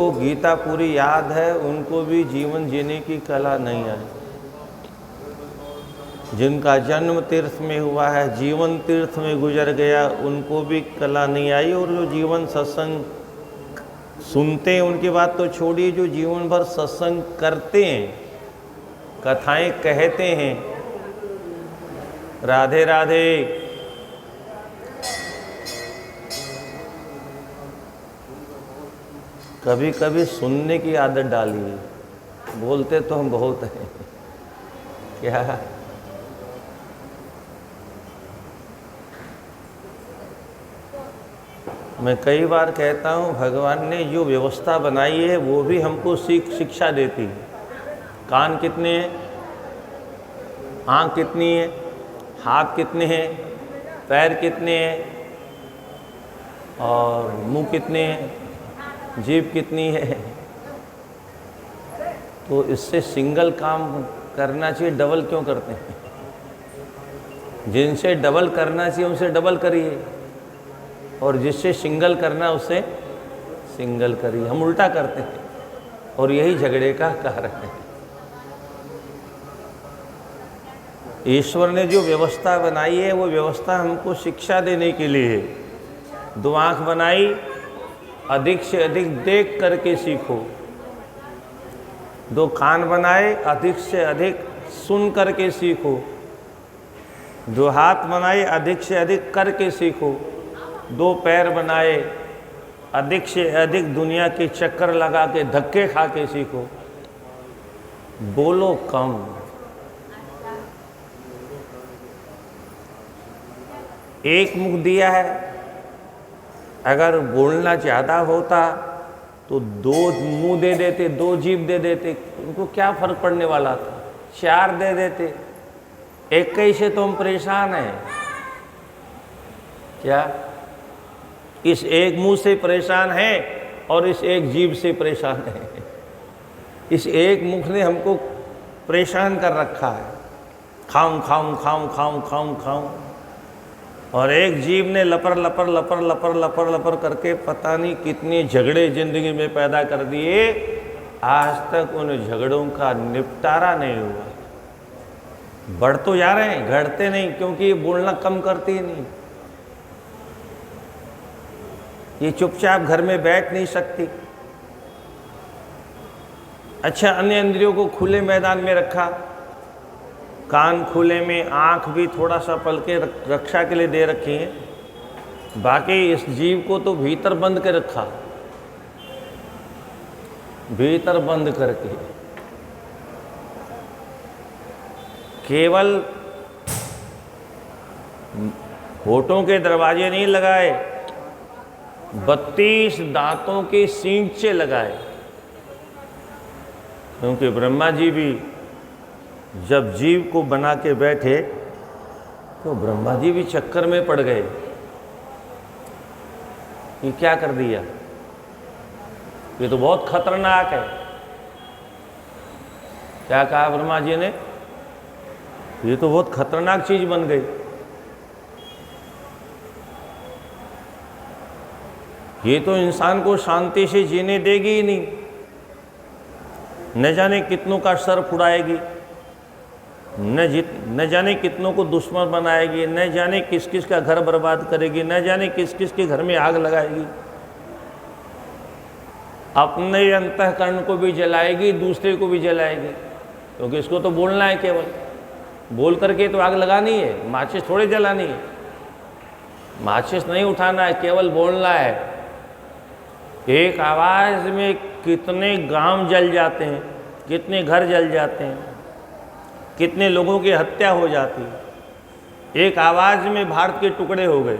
को गीता पूरी याद है उनको भी जीवन जीने की कला नहीं आई। जिनका जन्म तीर्थ में हुआ है, जीवन तीर्थ में गुजर गया, उनको भी कला नहीं आई। और जो जीवन सत्संग सुनते हैं उनकी बात तो छोड़िए, जो जीवन भर सत्संग करते हैं, कथाएं कहते हैं, राधे राधे, कभी कभी सुनने की आदत डाली है। बोलते तो हम बहुत हैं क्या। मैं कई बार कहता हूँ, भगवान ने जो व्यवस्था बनाई है वो भी हमको शिक्षा देती है। कान कितने हैं, आँख कितनी है, हाथ कितने हैं, पैर कितने हैं, और मुंह कितने हैं, जीभ कितनी है। तो इससे सिंगल काम करना चाहिए, डबल क्यों करते हैं। जिनसे डबल करना चाहिए उनसे डबल करिए, और जिससे सिंगल करना उससे सिंगल करिए। हम उल्टा करते हैं और यही झगड़े का कारण है। ईश्वर ने जो व्यवस्था बनाई है वो व्यवस्था हमको शिक्षा देने के लिए है। 2 आँख बनाई, अधिक से अधिक देख करके सीखो। 2 कान बनाए, अधिक से अधिक सुन करके सीखो। 2 हाथ बनाए, अधिक से अधिक करके सीखो। 2 पैर बनाए, अधिक से अधिक दुनिया के चक्कर लगा के धक्के खा के सीखो। बोलो कम। एक मुख दिया है, अगर बोलना ज़्यादा होता तो 2 मुंह दे देते, 2 जीभ दे देते, उनको क्या फर्क पड़ने वाला था। 4 दे देते। 21 से तो हम परेशान हैं क्या। इस एक मुंह से परेशान हैं और इस एक जीभ से परेशान हैं। इस एक मुख ने हमको परेशान कर रखा है, खाऊं खाऊं खाऊं खाऊं खाऊं खाऊं। और एक जीव ने लपर लपर लपर लपर लपर लपर करके पता नहीं कितने झगड़े जिंदगी में पैदा कर दिए। आज तक उन झगड़ों का निपटारा नहीं हुआ। बढ़ तो जा रहे हैं, घटते नहीं, क्योंकि ये बोलना कम करती ही नहीं। ये चुपचाप घर में बैठ नहीं सकती। अच्छा, अन्य इंद्रियों को खुले मैदान में रखा, कान खुले में, आँख भी थोड़ा सा पलके रक्षा के लिए दे रखी है। बाकी इस जीव को तो भीतर बंद के रखा, भीतर बंद करके। केवल होठों के दरवाजे नहीं लगाए, 32 दांतों के सींचे लगाए। क्योंकि ब्रह्मा जी भी जब जीव को बना के बैठे तो ब्रह्मा जी भी चक्कर में पड़ गए। ये क्या कर दिया, ये तो बहुत खतरनाक है। क्या कहा ब्रह्मा जी ने, ये तो बहुत खतरनाक चीज बन गई। ये तो इंसान को शांति से जीने देगी ही नहीं, न जाने कितनों का सर फुड़ाएगी, न जाने कितनों को दुश्मन बनाएगी, न जाने किस किस का घर बर्बाद करेगी, न जाने किस किस के घर में आग लगाएगी। अपने अंतःकरण को भी जलाएगी, दूसरे को भी जलाएगी। क्योंकि इसको तो बोलना है, केवल बोल करके तो आग लगानी है, माचिस थोड़े जलानी है। माचिस नहीं उठाना है, केवल बोलना है। एक आवाज़ में कितने गांव जल जाते हैं, कितने घर जल जाते हैं, कितने लोगों की हत्या हो जाती है। एक आवाज़ में भारत के टुकड़े हो गए।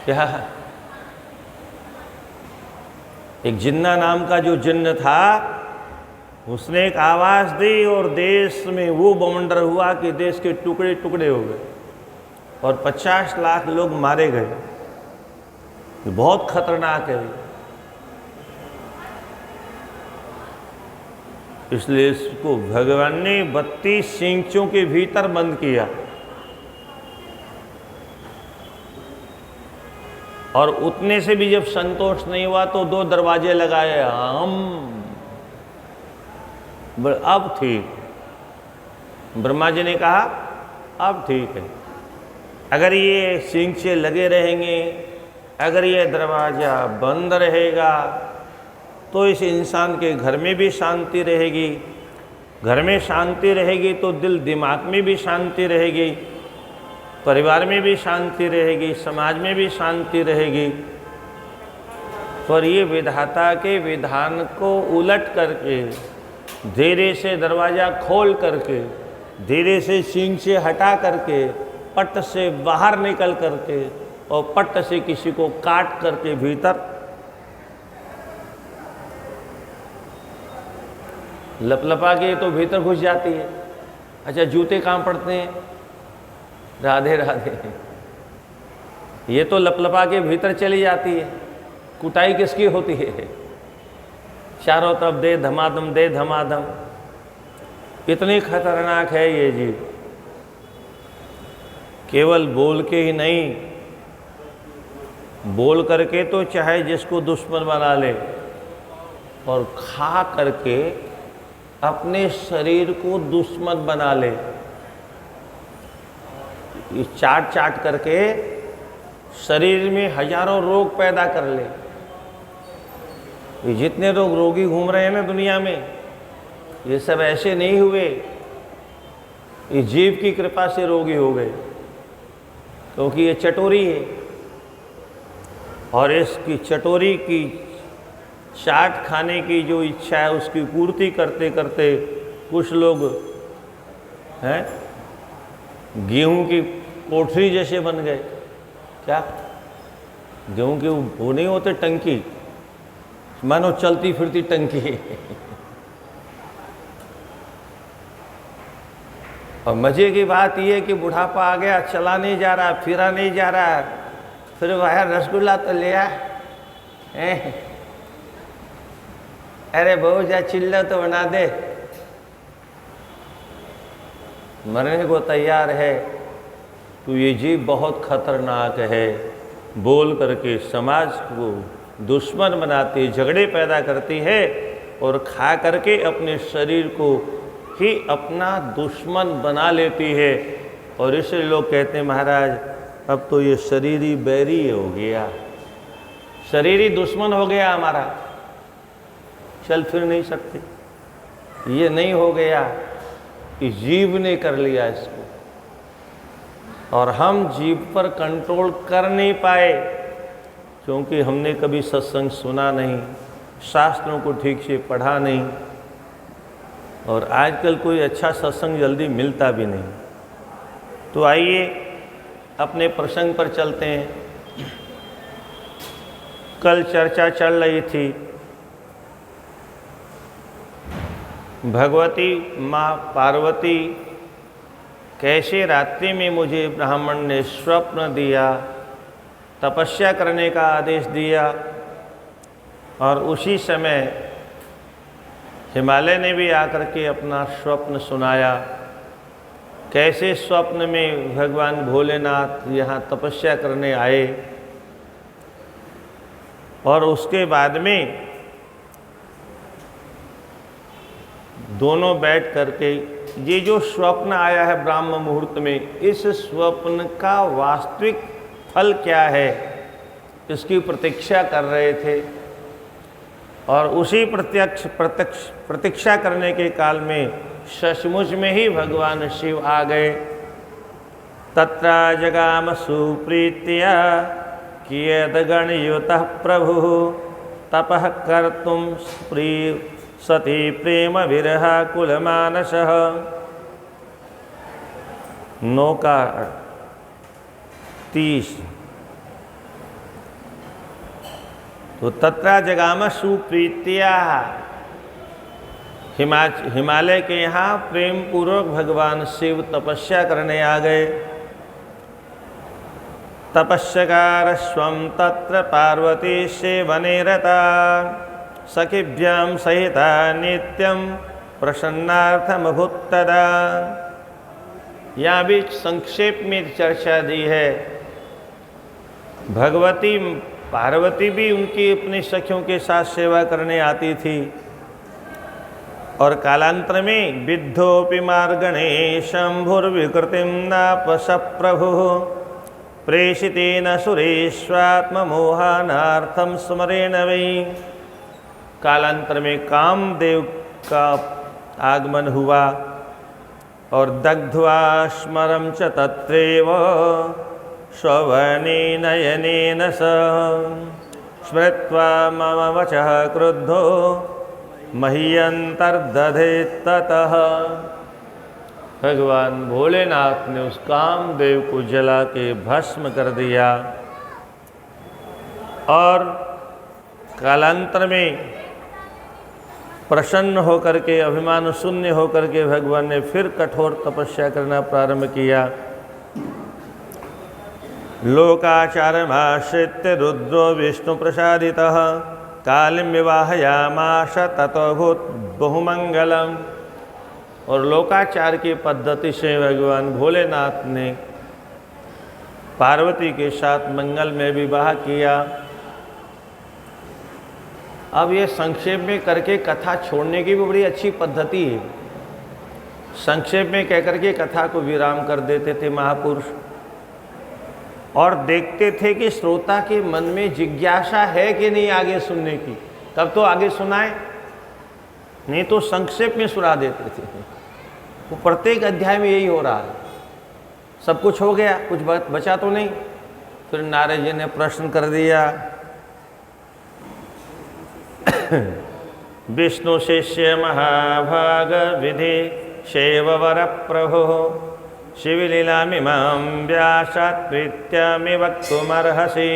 क्या, एक जिन्ना नाम का जो जिन्न था, उसने एक आवाज़ दी और देश में वो बवंडर हुआ कि देश के टुकड़े टुकड़े हो गए और 50 लाख लोग मारे गए। ये बहुत खतरनाक है। इसलिए इसको भगवान ने 32 सींचों के भीतर बंद किया। और उतने से भी जब संतोष नहीं हुआ तो 2 दरवाजे लगाए अब ठीक। ब्रह्मा जी ने कहा अब ठीक है। अगर ये सींचे लगे रहेंगे, अगर ये दरवाज़ा बंद रहेगा तो इस इंसान के घर में भी शांति रहेगी, घर में शांति रहेगी तो दिल दिमाग में भी शांति रहेगी, परिवार में भी शांति रहेगी, समाज में भी शांति रहेगी। पर ये विधाता के विधान को उलट करके, धीरे से दरवाज़ा खोल करके, धीरे से सींग से हटा करके, पट से बाहर निकल करके और पट से किसी को काट करके भीतर लपलपा के तो भीतर घुस जाती है। अच्छा, जूते कहाँ पड़ते हैं? राधे राधे। ये तो लपलपा के भीतर चली जाती है। कुटाई किसकी होती है? चारों तरफ दे धमाधम, दे धमाधम। इतनी खतरनाक है ये जीव। केवल बोल के ही नहीं, बोल करके तो चाहे जिसको दुश्मन बना ले, और खा करके अपने शरीर को दुश्मन बना ले। ये चाट चाट करके शरीर में हजारों रोग पैदा कर ले। ये जितने लोग रोगी घूम रहे हैं ना दुनिया में, ये सब ऐसे नहीं हुए, ये जीव की कृपा से रोगी हो गए, क्योंकि ये चटोरी है। और इसकी चटोरी की चाट खाने की जो इच्छा है उसकी पूर्ति करते करते कुछ लोग हैं गेहूं की कोठरी जैसे बन गए। क्या? गेहूं के वो नहीं होते टंकी, मानो चलती फिरती टंकी। और मजे की बात यह है कि बुढ़ापा आ गया, चला नहीं जा रहा, फिरा नहीं जा रहा, फिर वह रसगुल्ला तो लिया, अरे बहू जा चिल्ला तो बना दे, मरने को तैयार है। तो ये जीव बहुत खतरनाक है। बोल करके समाज को दुश्मन बनाती, झगड़े पैदा करती है, और खा करके अपने शरीर को ही अपना दुश्मन बना लेती है। और इसलिए लोग कहते हैं महाराज अब तो ये शरीरी बैरी हो गया, शरीरी दुश्मन हो गया हमारा, चल फिर नहीं सकते। ये नहीं हो गया, इस जीव ने कर लिया इसको, और हम जीव पर कंट्रोल कर नहीं पाए, क्योंकि हमने कभी सत्संग सुना नहीं, शास्त्रों को ठीक से पढ़ा नहीं, और आजकल कोई अच्छा सत्संग जल्दी मिलता भी नहीं। तो आइए अपने प्रसंग पर चलते हैं। कल चर्चा चल रही थी भगवती माँ पार्वती कैसे रात्रि में मुझे ब्राह्मण ने स्वप्न दिया, तपस्या करने का आदेश दिया, और उसी समय हिमालय ने भी आकर के अपना स्वप्न सुनाया। कैसे स्वप्न में भगवान भोलेनाथ यहाँ तपस्या करने आए, और उसके बाद में दोनों बैठ करके ये जो स्वप्न आया है ब्राह्म मुहूर्त में, इस स्वप्न का वास्तविक फल क्या है, इसकी प्रतीक्षा कर रहे थे। और उसी प्रतीक्षा करने के काल में सचमुच में ही भगवान शिव आ गए। तत्र जगाम सुप्रीत्या कियद्गणयुतः प्रभु तपः कर्तुं सती प्रेम विरह कुलमानसः। नौका 30। तो तत्रा जगाम सुप्रीत्या, हिमालय के यहाँ प्रेम पूर्वक भगवान शिव तपस्या करने आ गए। तपस्यकार स्वं तत्र पार्वती सेवने रता सखिभ्यां सहिता नित्यं प्रसन्नार्थमभूत्तदा। यहाँ भी संक्षेप में चर्चा दी है भगवती पार्वती भी उनकी अपनी सखियों के साथ सेवा करने आती थी। और कालांतर में विद्धोपि मार्गणे शंभुर्विकृतिम नापस प्रभु प्रेषितेन सुरेश्वात्ममोहनार्थम स्मरेण वै। कालांतर में कामदेव का आगमन हुआ और दग्ध्वा स्मरं च तत्रैव स्ववने नयनेन स स्मृत्वा मम वचः क्रुद्धो मह्यंतर्दधे ततः। भगवान भोलेनाथ ने उस कामदेव को जला के भस्म कर दिया और कालांतर में प्रसन्न होकर के, अभिमान शून्य होकर के भगवान ने फिर कठोर तपस्या करना प्रारंभ किया। लोकाचारमाश्रित्य रुद्रो विष्णु प्रसादितः कालिं विवाहयामास ततोऽभूत् बहुमंगलम। और लोकाचार की पद्धति से भगवान भोलेनाथ ने पार्वती के साथ मंगल में विवाह किया। अब ये संक्षेप में करके कथा छोड़ने की भी बड़ी अच्छी पद्धति है। संक्षेप में कहकर के कथा को विराम कर देते थे महापुरुष और देखते थे कि श्रोता के मन में जिज्ञासा है कि नहीं आगे सुनने की, तब तो आगे सुनाए, नहीं तो संक्षेप में सुना देते थे। वो प्रत्येक अध्याय में यही हो रहा है। सब कुछ हो गया, कुछ बचा तो नहीं। फिर नारद जी ने प्रश्न कर दिया, विष्णु शिष्य महाभाग विधि शैववर प्रभो शिवलीलामिमां व्यासात् प्रीत्यामि वक्तुमर्हसि।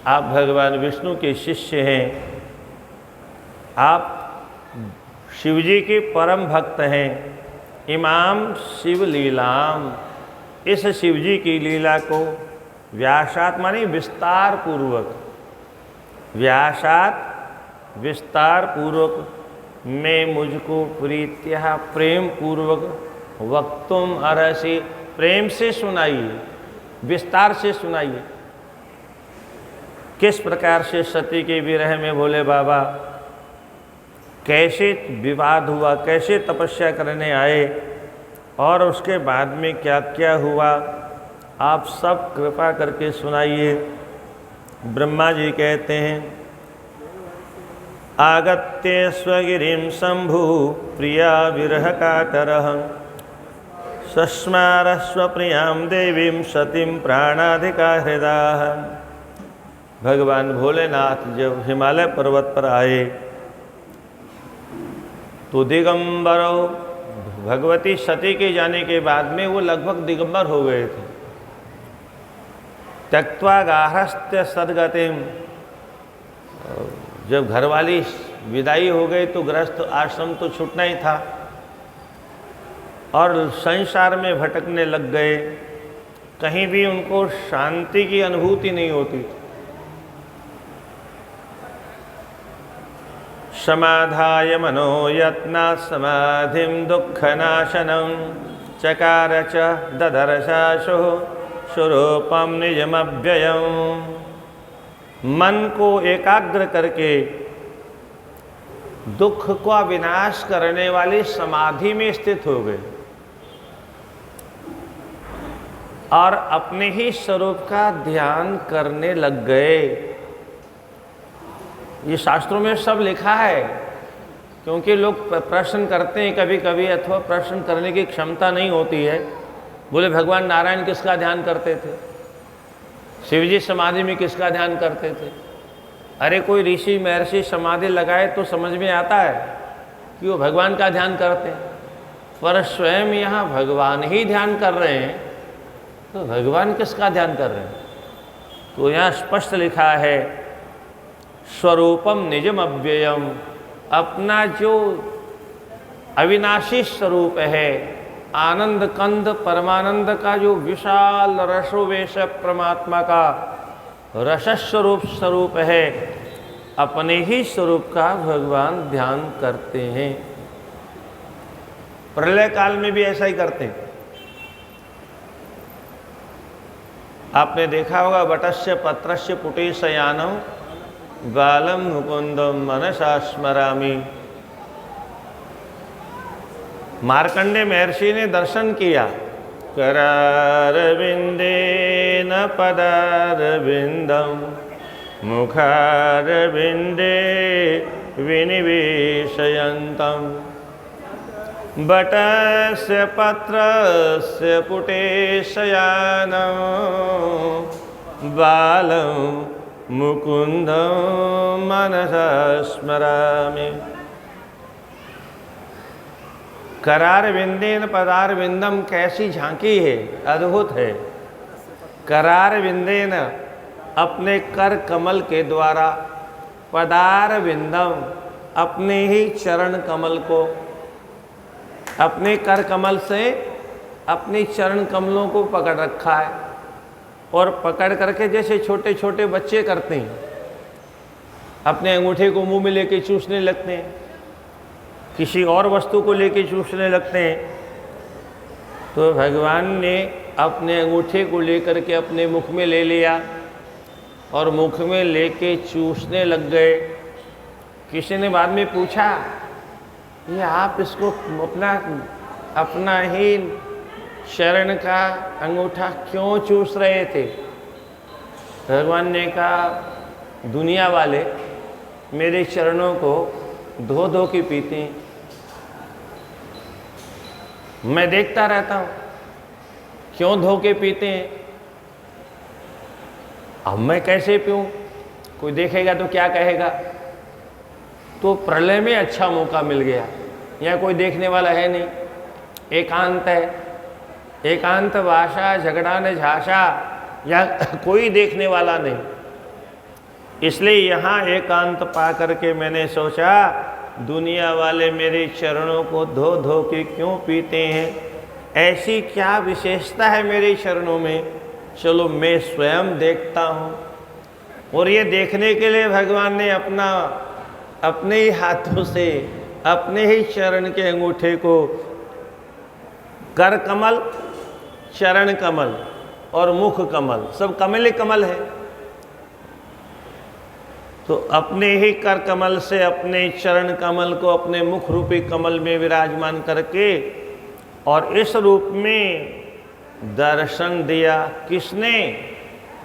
आप भगवान विष्णु के शिष्य हैं, आप शिवजी के परम भक्त हैं। इमाम शिवलीलाम, इस शिवजी की लीला को व्यासात् माने विस्तार पूर्वक, व्यासात् विस्तार पूर्वक मैं मुझको प्रीत्या प्रेम पूर्वक वक्तुम अर्हसि, प्रेम से सुनाइए, विस्तार से सुनाइए। किस प्रकार से सती के विरह में भोले बाबा कैसे विवाद हुआ, कैसे तपस्या करने आए और उसके बाद में क्या क्या हुआ, आप सब कृपा करके सुनाइए। ब्रह्मा जी कहते हैं, आगत्य स्वगिरिं शंभु प्रिया विरह कातरः सस्मारस्वप्रियां देवीं सतीं प्राणाधिका हृदयः। भगवान भोलेनाथ जब हिमालय पर्वत पर आए तो दिगंबरों, भगवती सती के जाने के बाद में वो लगभग दिगंबर हो गए थे। त्यक्त्वा गार्हस्थ्य सद्गतिम, जब घरवाली विदाई हो गई तो गृहस्थ आश्रम तो छूटना ही था और संसार में भटकने लग गए। कहीं भी उनको शांति की अनुभूति नहीं होती। समाधाय मनोयत्ना समाधिं दुःखनाशनं चकार च ददर्शाशो स्वरूपम निजमव्ययम्। मन को एकाग्र करके दुख का विनाश करने वाली समाधि में स्थित हो गए और अपने ही स्वरूप का ध्यान करने लग गए। ये शास्त्रों में सब लिखा है, क्योंकि लोग प्रश्न करते हैं कभी कभी, अथवा प्रश्न करने की क्षमता नहीं होती है। बोले भगवान नारायण किसका ध्यान करते थे, शिवजी समाधि में किसका ध्यान करते थे। अरे कोई ऋषि महर्षि समाधि लगाए तो समझ में आता है कि वो भगवान का ध्यान करते हैं, पर स्वयं यहाँ भगवान ही ध्यान कर रहे हैं तो भगवान किसका ध्यान कर रहे हैं। तो यहाँ स्पष्ट लिखा है, स्वरूपम निजम अव्ययम, अपना जो अविनाशी स्वरूप है, आनंद कंद परमानंद का जो विशाल रसोवेश परमात्मा का रसस्वरूप है, अपने ही स्वरूप का भगवान ध्यान करते हैं। प्रलय काल में भी ऐसा ही करते हैं। आपने देखा होगा, वटस्य पत्रस्य पुटे शयानम बालम मुकुंदम मनसा स्मरामि। मार्कंडे महर्षि ने दर्शन किया, करारविंदेन पदारविंदम मुखारविंदे विनिवेशयन्तम वटस्य पत्रस्य पुटे शयानं बालं मुकुंदं मनसा स्मरामि। करारविंदेन पदारविंदम, कैसी झांकी है, अद्भुत है। करारविंदेन, अपने कर कमल के द्वारा, पदारविंदम, अपने ही चरण कमल को, अपने कर कमल से अपने चरण कमलों को पकड़ रखा है। और पकड़ करके जैसे छोटे छोटे बच्चे करते हैं, अपने अंगूठे को मुंह में लेके चूसने लगते हैं, किसी और वस्तु को लेके चूसने लगते हैं, तो भगवान ने अपने अंगूठे को लेकर के अपने मुख में ले लिया और मुख में लेके चूसने लग गए। किसी ने बाद में पूछा, ये आप इसको अपना ही शरण का अंगूठा क्यों चूस रहे थे? भगवान ने कहा, दुनिया वाले मेरे चरणों को धो धो के पीते हैं, मैं देखता रहता हूँ क्यों धो के पीते हैं, अब मैं कैसे पीऊँ? कोई देखेगा तो क्या कहेगा? तो प्रलय में अच्छा मौका मिल गया, यहाँ कोई देखने वाला है नहीं, एकांत है, एकांत भाषा झगड़ा न झाषा, या कोई देखने वाला नहीं। इसलिए यहाँ एकांत पा करके मैंने सोचा, दुनिया वाले मेरे चरणों को धो धो के क्यों पीते हैं? ऐसी क्या विशेषता है मेरे चरणों में? चलो मैं स्वयं देखता हूँ। और ये देखने के लिए भगवान ने अपने ही हाथों से अपने ही चरण के अंगूठे को, कर कमल, चरण कमल और मुख कमल, सब कमल ही कमल है, तो अपने ही कर कमल से अपने चरण कमल को अपने मुख रूपी कमल में विराजमान करके और इस रूप में दर्शन दिया। किसने?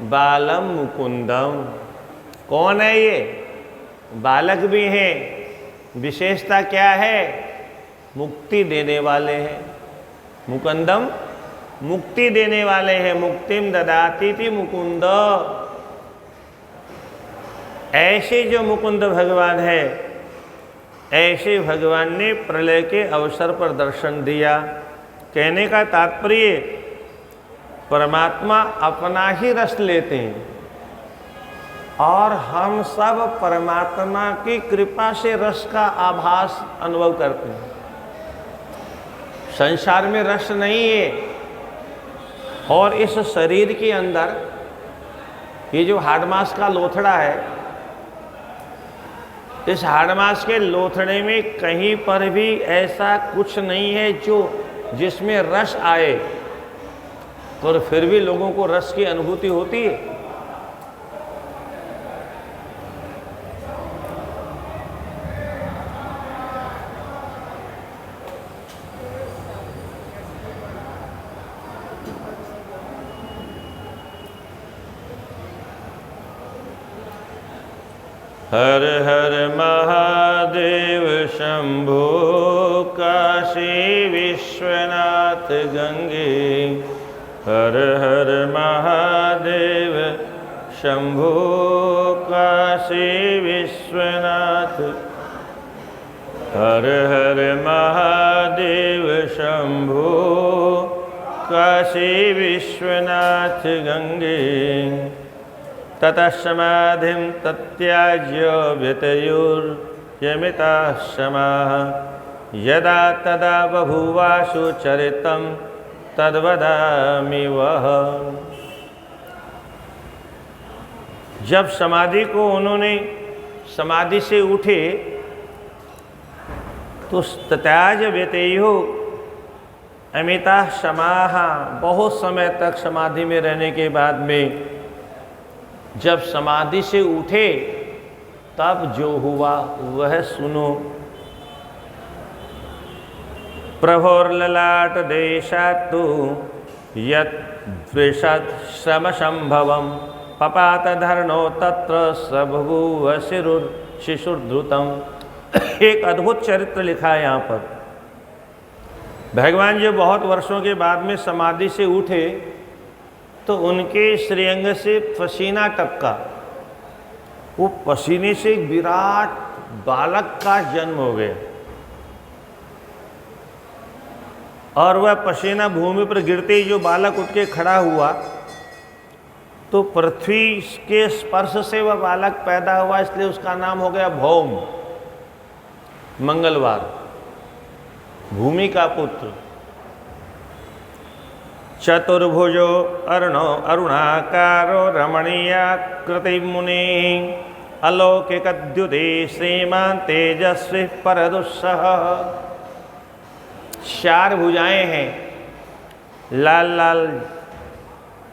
बालम मुकुंदम। कौन है ये? बालक भी हैं। विशेषता क्या है? मुक्ति देने वाले हैं। मुकुंदम, मुक्ति देने वाले हैं। मुक्तिम ददाति थी मुकुंद। ऐसे जो मुकुंद भगवान है, ऐसे भगवान ने प्रलय के अवसर पर दर्शन दिया। कहने का तात्पर्य, परमात्मा अपना ही रस लेते हैं और हम सब परमात्मा की कृपा से रस का आभास अनुभव करते हैं। संसार में रस नहीं है। और इस शरीर के अंदर ये जो हाडमास का लोथड़ा है, इस हाडमास के लोथड़े में कहीं पर भी ऐसा कुछ नहीं है जिसमें रस आए, और फिर भी लोगों को रस की अनुभूति होती है। हर हर महादेव शंभो काशी विश्वनाथ गंगे। हर हर महादेव शंभो काशी विश्वनाथ। हर हर महादेव शंभो काशी विश्वनाथ गंगे। ततः समाधिं तत्याज्य व्यतयुर्यमिताः समाः। यदा तदा बभूवाशु चरितं तद्वदामि वः। जब समाधि को उन्होंने समाधि से उठे तो तत्याज व्यतयो, अमिता समाह, बहुत समय तक समाधि में रहने के बाद में जब समाधि से उठे तब जो हुआ वह सुनो। प्रभोर्ललाट देशात्तु यत् द्विषत् श्रम संभवम पपात धरणो तत्र सबभूव शिशुर्धृतम। एक अद्भुत चरित्र लिखा है यहाँ पर। भगवान जब बहुत वर्षों के बाद में समाधि से उठे तो उनके श्रीअंग से पसीना टपका। वो पसीने से एक विराट बालक का जन्म हो गया और वह पसीना भूमि पर गिरते ही जो बालक उठ के खड़ा हुआ तो पृथ्वी के स्पर्श से वह बालक पैदा हुआ, इसलिए उसका नाम हो गया भौम, मंगलवार, भूमि का पुत्र। चतुर्भुजो अरुणाकारो रमणीयाकृति मुनि अलौकिकद्युति श्रीमान तेजस्वी परदुस्सह। चार भुजाएं हैं, लाल लाल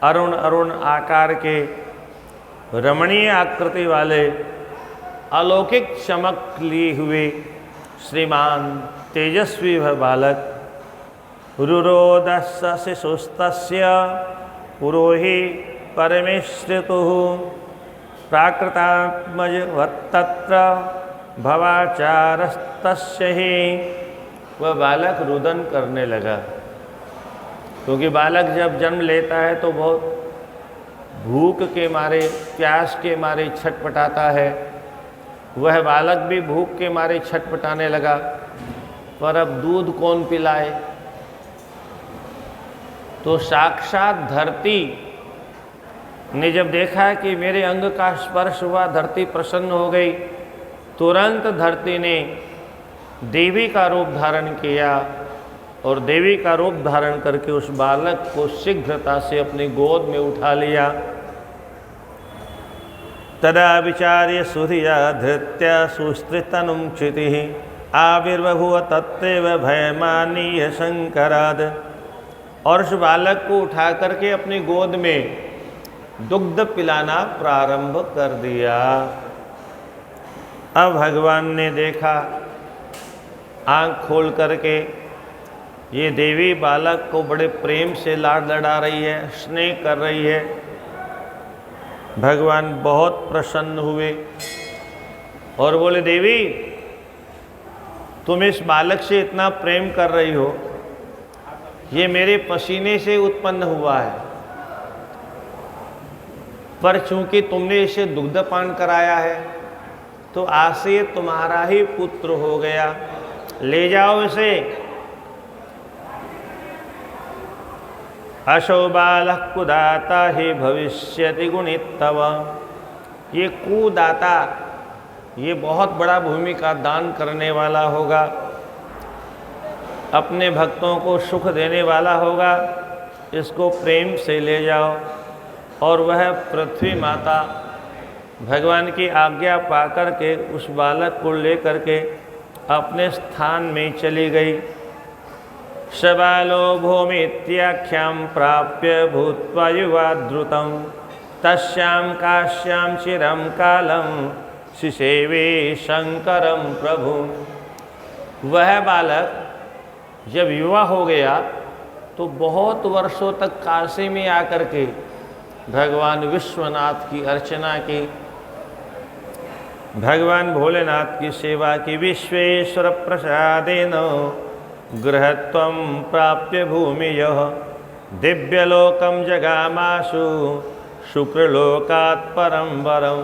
अरुण अरुण आकार के रमणीय आकृति वाले अलौकिक चमक लिए हुए श्रीमान तेजस्वी वह बालक। रुरोदस्य शिशुस्तस्य पुरोहि परमेश्रितुः प्राकृतात्मज वत्तत्र भवाचारस्तस्य ही। वह बालक रुदन करने लगा, क्योंकि बालक जब जन्म लेता है तो बहुत भूख के मारे, प्यास के मारे छटपटाता है। वह बालक भी भूख के मारे छटपटाने लगा, पर अब दूध कौन पिलाए। तो साक्षात धरती ने जब देखा कि मेरे अंग का स्पर्श हुआ, धरती प्रसन्न हो गई। तुरंत धरती ने देवी का रूप धारण किया और देवी का रूप धारण करके उस बालक को शीघ्रता से अपनी गोद में उठा लिया। तदा विचार्य सूर्या धृत्य सुस्त्रितनुं क्षितिः आविर्बभूव तत्रेव भयमानीय शंकराद। और उस बालक को उठा करके अपनी गोद में दुग्ध पिलाना प्रारंभ कर दिया। अब भगवान ने देखा, आंख खोल करके ये देवी बालक को बड़े प्रेम से लाड लड़ा रही है, स्नेह कर रही है। भगवान बहुत प्रसन्न हुए और बोले, देवी तुम इस बालक से इतना प्रेम कर रही हो, ये मेरे पसीने से उत्पन्न हुआ है, पर चूंकि तुमने इसे दुग्धपान कराया है तो आज से ये तुम्हारा ही पुत्र हो गया। ले जाओ इसे। अशो बालः कुदाता ही भविष्यति गुणितव। ये कुदाता, ये बहुत बड़ा भूमि का दान करने वाला होगा, अपने भक्तों को सुख देने वाला होगा। इसको प्रेम से ले जाओ। और वह पृथ्वी माता भगवान की आज्ञा पाकर के उस बालक को लेकर के अपने स्थान में चली गई। शबालो भूमित्याख्यां प्राप्य भूत्वा युवाद्रुतं तस्यां काश्यां चिरं कालं शिसेवे शंकरं प्रभु। वह बालक जब युवा हो गया तो बहुत वर्षों तक काशी में आकर के भगवान विश्वनाथ की अर्चना की, भगवान भोलेनाथ की सेवा की। विश्वेश्वर प्रसादेन गृहत्वं प्राप्य भूमियः दिव्यलोकं जगामाशु शुक्रलोकात् परं वरम्।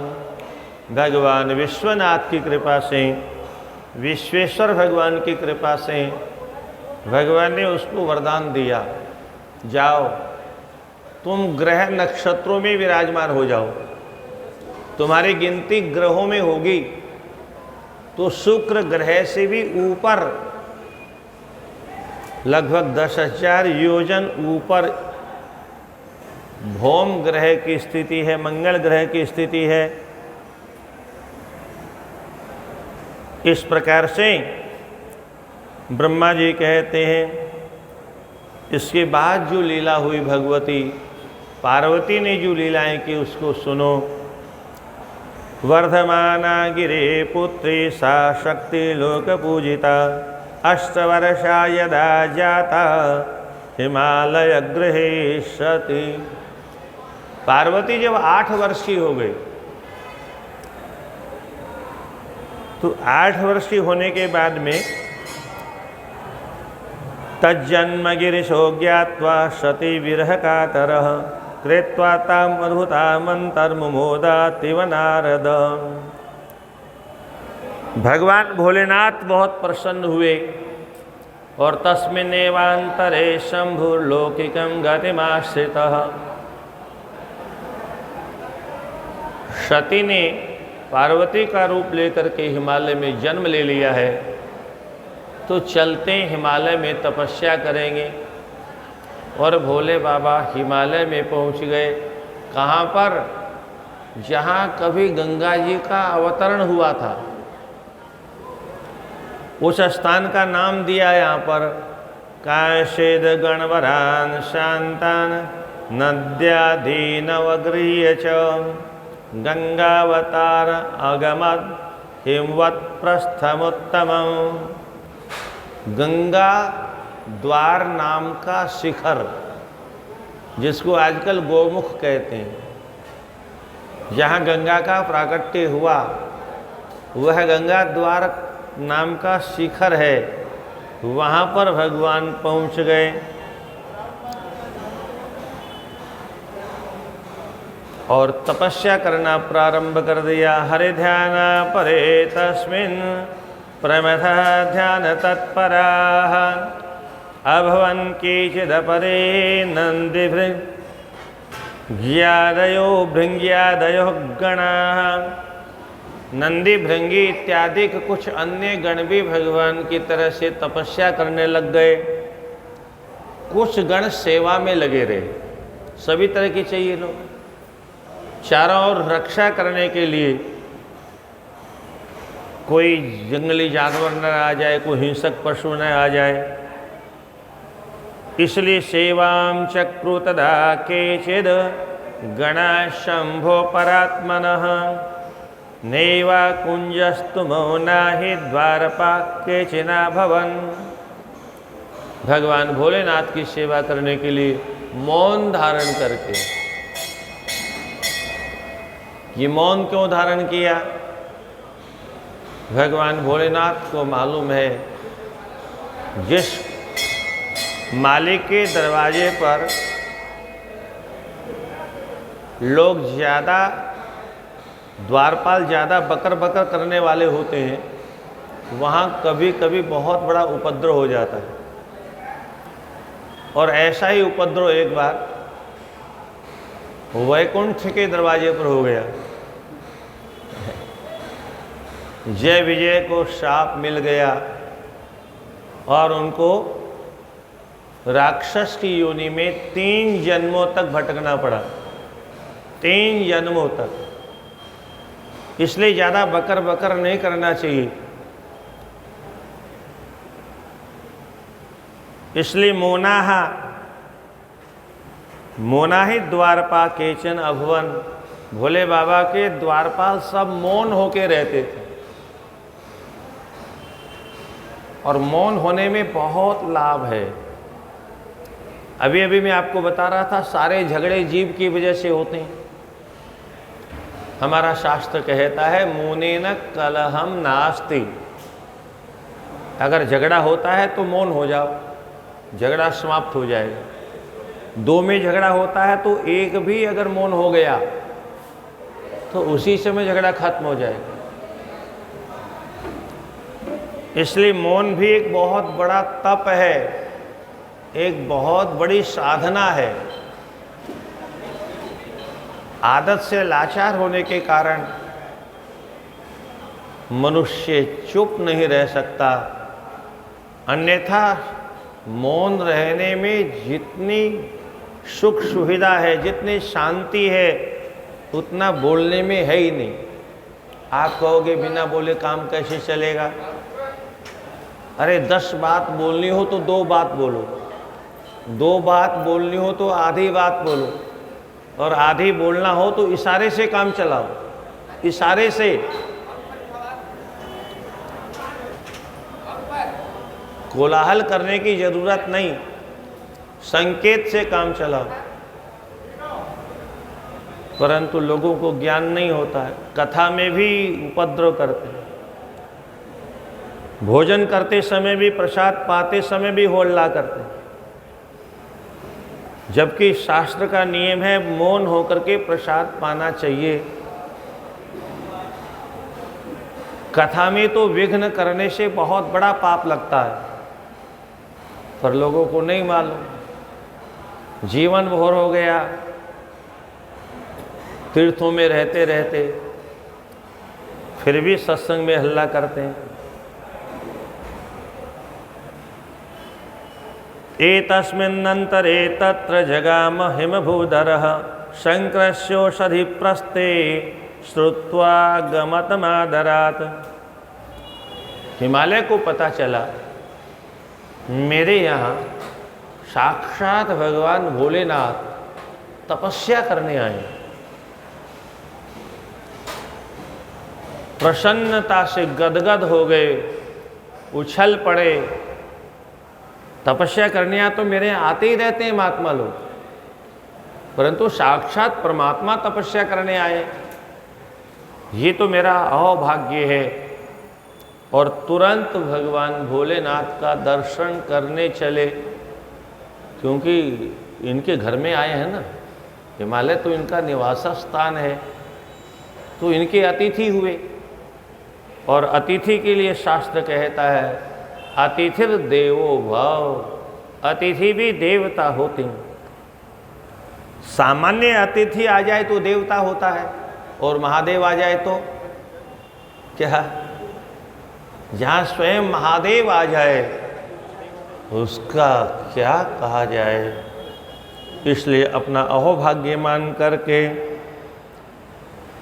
भगवान विश्वनाथ की कृपा से, विश्वेश्वर भगवान की कृपा से भगवान ने उसको वरदान दिया, जाओ तुम ग्रह नक्षत्रों में विराजमान हो जाओ। तुम्हारी गिनती ग्रहों में होगी तो शुक्र ग्रह से भी ऊपर, लगभग 10,000 योजन ऊपर भौम ग्रह की स्थिति है, मंगल ग्रह की स्थिति है। इस प्रकार से ब्रह्मा जी कहते हैं इसके बाद जो लीला हुई भगवती पार्वती ने जो लीलाएं की उसको सुनो। वर्धमाना गिरे पुत्री सा शक्ति लोक पूजिता, अष्टवर्षा यदा जाता हिमालय गृहेशति। पार्वती जब 8 वर्ष की हो गई तो 8 वर्ष की होने के बाद में तज्जन्म गिरिशो ज्ञात्वा सती विरह कातरः कृत्वा ताम अद्भुतामन्तर्मुमोदातिव नारद। भगवान भोलेनाथ बहुत प्रसन्न हुए और तस्मिन्नेवान्तरे शंभुर्लौकिकं गतिमाश्रितः। सती ने पार्वती का रूप लेकर के हिमालय में जन्म ले लिया है, तो चलते हिमालय में तपस्या करेंगे। और भोले बाबा हिमालय में पहुंच गए। कहाँ पर? जहाँ कभी गंगा जी का अवतरण हुआ था, उस स्थान का नाम दिया यहाँ पर काशेद गणवरान शांतान नद्याधीनवगृह्य च गंगावतार अगमद हिमवत प्रस्थमुत्तमं। गंगा द्वार नाम का शिखर, जिसको आजकल गोमुख कहते हैं, जहाँ गंगा का प्राकट्य हुआ वह गंगा द्वार नाम का शिखर है। वहाँ पर भगवान पहुँच गए और तपस्या करना प्रारंभ कर दिया। हरि ध्यान परे तस्मिन् प्रमथः ध्यान तत्पराः अभवन् केचिदपरे नन्दिभृङ्ग्यादयो भृङ्ग्यादयो गणाः। नंदी भृंगी इत्यादि कुछ अन्य गण भी भगवान की तरह से तपस्या करने लग गए। कुछ गण सेवा में लगे रहे, सभी तरह की चाहिए लोग, चारों ओर रक्षा करने के लिए। कोई जंगली जानवर न आ जाए, कोई हिंसक पशु न आ जाए, इसलिए सेवां चक्रु तदा केचिद गणा शंभो परात्मनः नैवा कुंजस्तु मौना हि द्वारपाल केचिना भवन। भगवान भोलेनाथ की सेवा करने के लिए मौन धारण करके, ये मौन क्यों धारण किया? भगवान भोलेनाथ को मालूम है जिस मालिक के दरवाजे पर लोग ज़्यादा, द्वारपाल ज़्यादा बकर बकर करने वाले होते हैं, वहाँ कभी कभी बहुत बड़ा उपद्रव हो जाता है। और ऐसा ही उपद्रव एक बार वैकुंठ के दरवाजे पर हो गया। जय विजय को शाप मिल गया और उनको राक्षस की योनि में 3 जन्मों तक भटकना पड़ा, 3 जन्मों तक। इसलिए ज़्यादा बकर बकर नहीं करना चाहिए। इसलिए मोना ही द्वारपा केचन अभवन। भोले बाबा के द्वारपाल सब मौन होके रहते थे, और मौन होने में बहुत लाभ है। अभी अभी मैं आपको बता रहा था, सारे झगड़े जीव की वजह से होते हैं। हमारा शास्त्र कहता है मौनेन कलहम नास्ति। अगर झगड़ा होता है तो मौन हो जाओ, झगड़ा समाप्त हो जाएगा। 2 में झगड़ा होता है तो एक भी अगर मौन हो गया तो उसी समय झगड़ा खत्म हो जाएगा। इसलिए मौन भी एक बहुत बड़ा तप है, एक बहुत बड़ी साधना है। आदत से लाचार होने के कारण मनुष्य चुप नहीं रह सकता, अन्यथा मौन रहने में जितनी सुख सुविधा है, जितनी शांति है, उतना बोलने में है ही नहीं। आप कहोगे बिना बोले काम कैसे चलेगा? अरे 10 बात बोलनी हो तो 2 बात बोलो, दो बात बोलनी हो तो आधी बात बोलो, और आधी बोलना हो तो इशारे से काम चलाओ, इशारे से। कोलाहल करने की जरूरत नहीं, संकेत से काम चलाओ। परंतु लोगों को ज्ञान नहीं होता है, कथा में भी उपद्रव करते हैं, भोजन करते समय भी, प्रसाद पाते समय भी होल्ला करते हैं, जबकि शास्त्र का नियम है मौन होकर के प्रसाद पाना चाहिए। कथा में तो विघ्न करने से बहुत बड़ा पाप लगता है, पर लोगों को नहीं मालूम। जीवन भर हो गया तीर्थों में रहते रहते, फिर भी सत्संग में हल्ला करते हैं। एतस्मिन्नन्तरे तत्र जगाम हिमभूधरः शङ्करस्योषधि प्रस्ते श्रुत्वा गमतमादरात्। हिमालय को पता चला मेरे यहाँ साक्षात भगवान भोलेनाथ तपस्या करने आए। प्रसन्नता से गदगद हो गए, उछल पड़े। तपस्या करने यहाँ तो मेरे यहाँ आते ही रहते हैं महात्मा लोग, परंतु साक्षात परमात्मा तपस्या करने आए, ये तो मेरा अहोभाग्य है। और तुरंत भगवान भोलेनाथ का दर्शन करने चले, क्योंकि इनके घर में आए हैं ना, हिमालय तो इनका निवास स्थान है, तो इनके अतिथि हुए। और अतिथि के लिए शास्त्र कहता है अतिथिर देवो भव, अतिथि भी देवता होते हैं। सामान्य अतिथि आ जाए तो देवता होता है, और महादेव आ जाए तो क्या? जहाँ स्वयं महादेव आ जाए उसका क्या कहा जाए। इसलिए अपना अहोभाग्य मान करके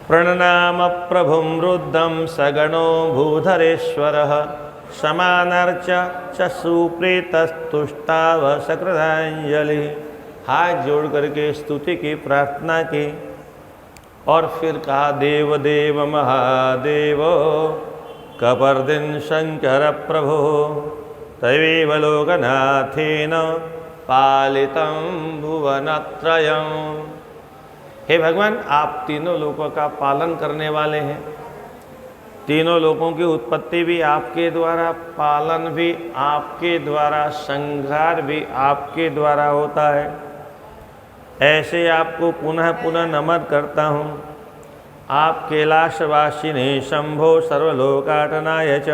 प्रणनाम प्रभुं रुद्धं सगणो भूधरेश्वरः समानर्च च सुप्रीतस्तुष्टाव सकृतांजलि। हाथ जोड़ करके स्तुति की प्रार्थना की, और फिर कहा देव देव महादेव कपर्दिन शंकर प्रभो तैवेव लोकनाथेन पालितं भुवनत्रयम्। हे भगवान, आप तीनों लोकों का पालन करने वाले हैं। तीनों लोकों की उत्पत्ति भी आपके द्वारा, पालन भी आपके द्वारा, संहार भी आपके द्वारा होता है। ऐसे आपको पुनः पुनः नमन करता हूँ। आप कैलाशवासिने शंभो सर्वलोकाटनाय च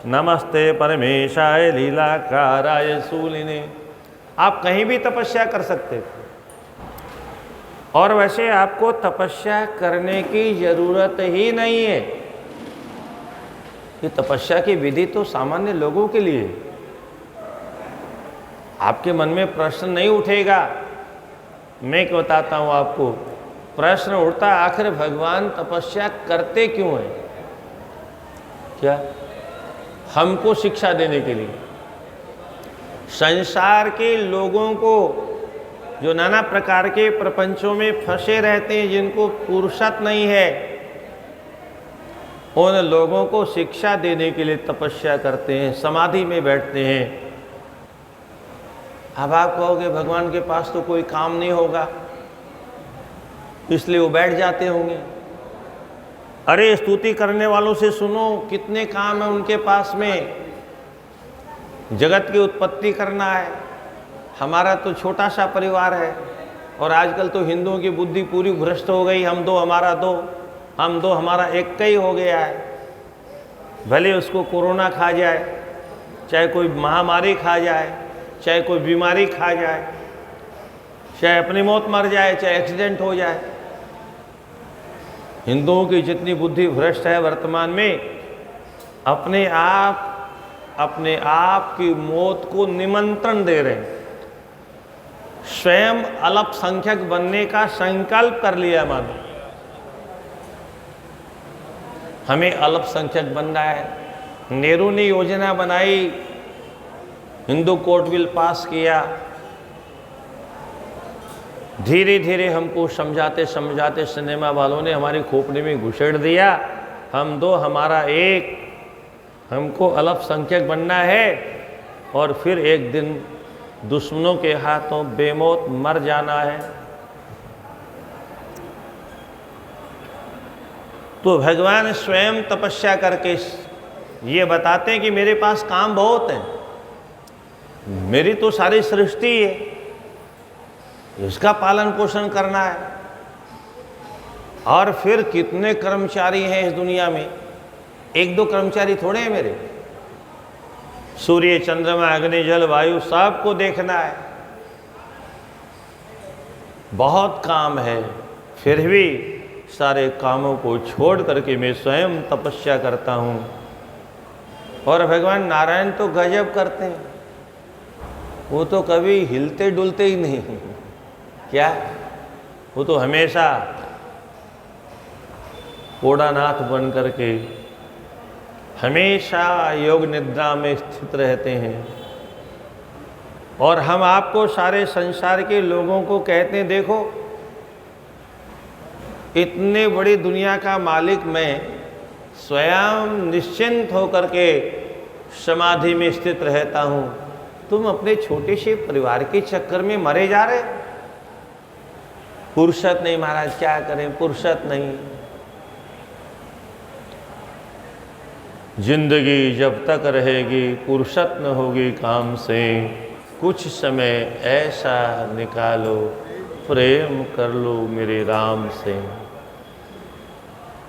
नमस्ते परमेशाय लीलाकाराय शूलिने। आप कहीं भी तपस्या कर सकते थे, और वैसे आपको तपस्या करने की जरूरत ही नहीं है। ये तपस्या की विधि तो सामान्य लोगों के लिए। आपके मन में प्रश्न नहीं उठेगा, मैं बताता हूँ आपको। प्रश्न उठता आखिर भगवान तपस्या करते क्यों हैं? क्या? हमको शिक्षा देने के लिए। संसार के लोगों को जो नाना प्रकार के प्रपंचों में फंसे रहते हैं, जिनको फुर्सत नहीं है, उन लोगों को शिक्षा देने के लिए तपस्या करते हैं, समाधि में बैठते हैं। अब आप कहोगे भगवान के पास तो कोई काम नहीं होगा, इसलिए वो बैठ जाते होंगे। अरे स्तुति करने वालों से सुनो, कितने काम है उनके पास में। जगत की उत्पत्ति करना है, हमारा तो छोटा सा परिवार है, और आजकल तो हिंदुओं की बुद्धि पूरी भ्रष्ट हो गई। हम दो हमारा दो, हम दो हमारा एक ही हो गया है। भले उसको कोरोना खा जाए, चाहे कोई महामारी खा जाए, चाहे कोई बीमारी खा जाए, चाहे अपनी मौत मर जाए, चाहे एक्सीडेंट हो जाए। हिंदुओं की जितनी बुद्धि भ्रष्ट है वर्तमान में, अपने आप की मौत को निमंत्रण दे रहे हैं। स्वयं अल्पसंख्यक बनने का संकल्प कर लिया मानो। हमें अल्पसंख्यक बनना है। नेहरू ने योजना बनाई, हिंदू कोर्ट बिल पास किया, धीरे धीरे हमको समझाते समझाते सिनेमा वालों ने हमारी खोपड़ी में घुसेड़ दिया, हम दो हमारा एक, हमको अल्पसंख्यक बनना है और फिर एक दिन दुश्मनों के हाथों बेमौत मर जाना है। तो भगवान स्वयं तपस्या करके ये बताते हैं कि मेरे पास काम बहुत है, मेरी तो सारी सृष्टि है, इसका पालन पोषण करना है। और फिर कितने कर्मचारी हैं इस दुनिया में, एक दो कर्मचारी थोड़े हैं मेरे, सूर्य चंद्रमा अग्नि जल वायु सबको देखना है, बहुत काम है। फिर भी सारे कामों को छोड़ करके मैं स्वयं तपस्या करता हूँ। और भगवान नारायण तो गजब करते हैं, वो तो कभी हिलते डुलते ही नहीं, क्या वो तो हमेशा कोडानाथ बन करके हमेशा योग निद्रा में स्थित रहते हैं। और हम आपको सारे संसार के लोगों को कहते हैं, देखो इतने बड़ी दुनिया का मालिक मैं स्वयं निश्चिंत होकर के समाधि में स्थित रहता हूँ, तुम अपने छोटे से परिवार के चक्कर में मरे जा रहे। फुर्सत नहीं महाराज, क्या करें, फुर्सत नहीं। जिंदगी जब तक रहेगी फुर्सत न होगी काम से, कुछ समय ऐसा निकालो प्रेम कर लो मेरे राम से।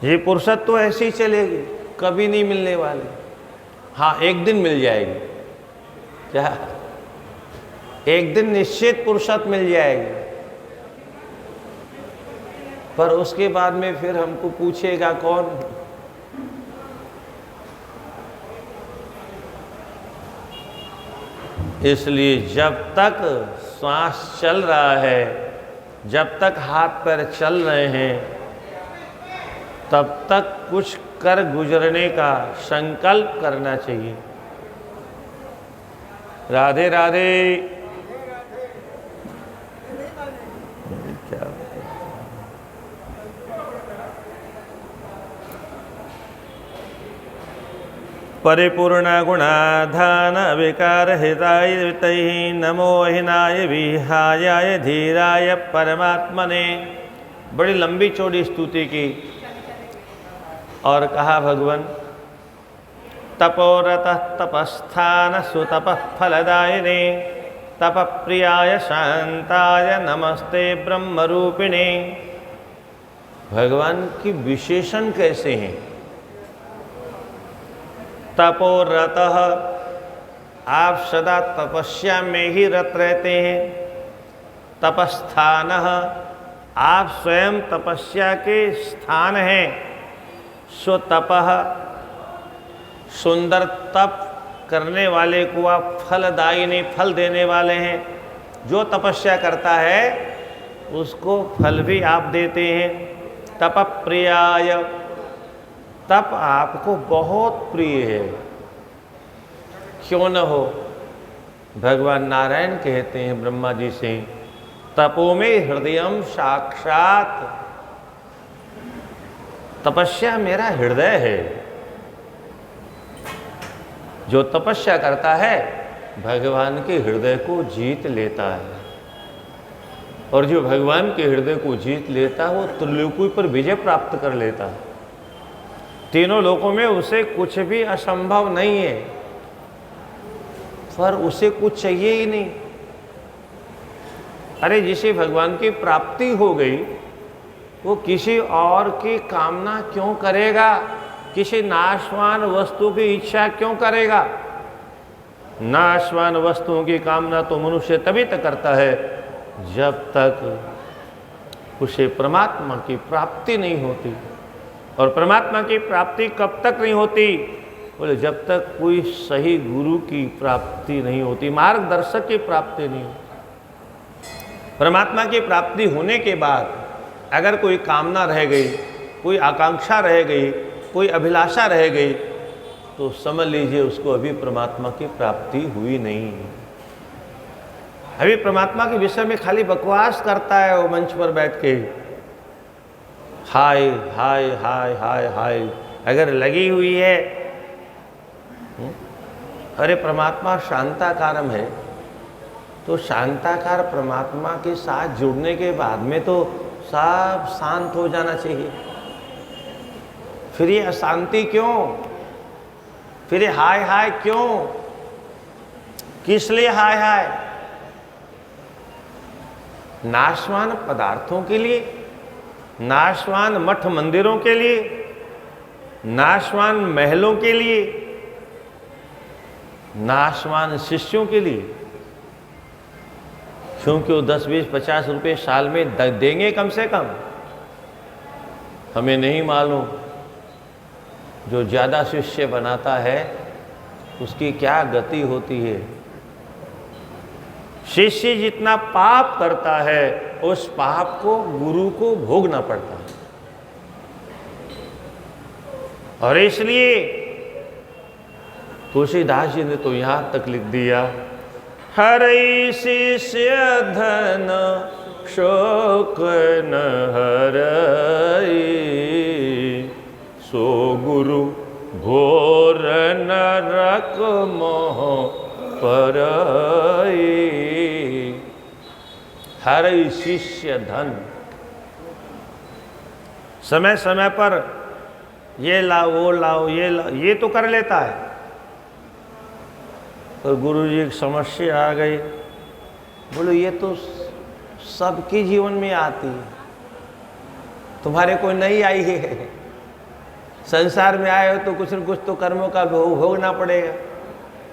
ये फुर्सत तो ऐसी ही चलेगी, कभी नहीं मिलने वाली। हाँ एक दिन मिल जाएगी, क्या एक दिन निश्चित फुर्सत मिल जाएगी, पर उसके बाद में फिर हमको पूछेगा कौन। इसलिए जब तक श्वास चल रहा है, जब तक हाथ पैर चल रहे हैं, तब तक कुछ कर गुजरने का संकल्प करना चाहिए। राधे राधे। क्या परिपूर्ण गुणाधान विकार हिताय वितैः नमो हिनाय विहायाय धीराय परमात्मने। बड़ी लंबी चौड़ी स्तुति की और कहा भगवान तपोरतः तपस्थान सुतपः फलदायिने तप प्रियाय शांताय नमस्ते ब्रह्मरूपिणे। भगवान की विशेषण कैसे हैं? तपोरतः, आप सदा तपस्या में ही रत रहते हैं। तपस्थान, आप स्वयं तपस्या के स्थान हैं। स्वतपः, सुंदर तप करने वाले को आप फलदायिनी, फल देने वाले हैं। जो तपस्या करता है उसको फल भी आप देते हैं। तप प्रियाय, तप आपको बहुत प्रिय है। क्यों न हो? भगवान नारायण कहते हैं ब्रह्मा जी से, तपो में हृदयम साक्षात। तपस्या मेरा हृदय है। जो तपस्या करता है भगवान के हृदय को जीत लेता है, और जो भगवान के हृदय को जीत लेता है वो त्रिलोकी पर विजय प्राप्त कर लेता है। तीनों लोकों में उसे कुछ भी असंभव नहीं है, पर उसे कुछ चाहिए ही नहीं। अरे जिसे भगवान की प्राप्ति हो गई वो किसी और की कामना क्यों करेगा? किसी नाशवान वस्तु की इच्छा क्यों करेगा? नाशवान वस्तुओं की कामना तो मनुष्य तभी तक करता है जब तक उसे परमात्मा की प्राप्ति नहीं होती। और परमात्मा की प्राप्ति कब तक नहीं होती? बोले जब तक कोई सही गुरु की प्राप्ति नहीं होती, मार्गदर्शक की प्राप्ति नहीं होती। परमात्मा की प्राप्ति होने के बाद अगर कोई कामना रह गई, कोई आकांक्षा रह गई, कोई अभिलाषा रह गई, तो समझ लीजिए उसको अभी परमात्मा की प्राप्ति हुई नहीं। अभी परमात्मा के विषय में खाली बकवास करता है वो मंच पर बैठ के, हाय हाय हाय हाय हाय अगर लगी हुई है। अरे परमात्मा शांताकारम है, तो शांताकार परमात्मा के साथ जुड़ने के बाद में तो सब शांत हो जाना चाहिए। फिर ये अशांति क्यों, फिर ये हाय हाय क्यों, किस लिए हाय हाय? नाशवान पदार्थों के लिए, नाशवान मठ मंदिरों के लिए, नाशवान महलों के लिए, नाशवान शिष्यों के लिए, क्योंकि वो 10, 20, 50 रुपए साल में देंगे कम से कम। हमें नहीं मालूम जो ज़्यादा शिष्य बनाता है उसकी क्या गति होती है। शिष्य जितना पाप करता है उस पाप को गुरु को भोगना पड़ता है। और इसलिए तुलसीदास जी ने तो यहां तक लिख दिया, हरई शिष्य धन शोक न हरई, सो गुरु घोर नरक मोह परई। हरई शिष्य धन, समय समय पर ये लाओ वो लाओ ये लाओ, ये तो कर लेता है, पर गुरु जी एक समस्या आ गई। बोलो ये तो सबके जीवन में आती है, तुम्हारे कोई नहीं आई है। संसार में आए हो तो कुछ न कुछ तो कर्मों का भोगना पड़ेगा।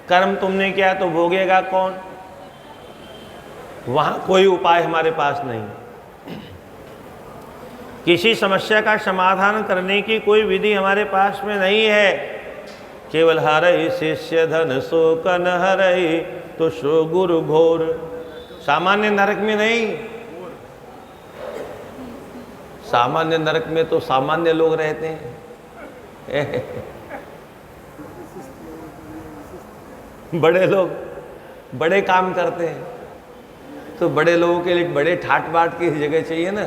कर्म तुमने किया तो भोगेगा कौन? वहां कोई उपाय हमारे पास नहीं। किसी समस्या का समाधान करने की कोई विधि हमारे पास में नहीं है। केवल हरई शिष्य धन शोक न हरई, तो सो गुरु घोर। सामान्य नरक में नहीं, सामान्य नरक में तो सामान्य लोग रहते हैं। बड़े लोग बड़े काम करते हैं, तो बड़े लोगों के लिए बड़े ठाट बाट की जगह चाहिए ना।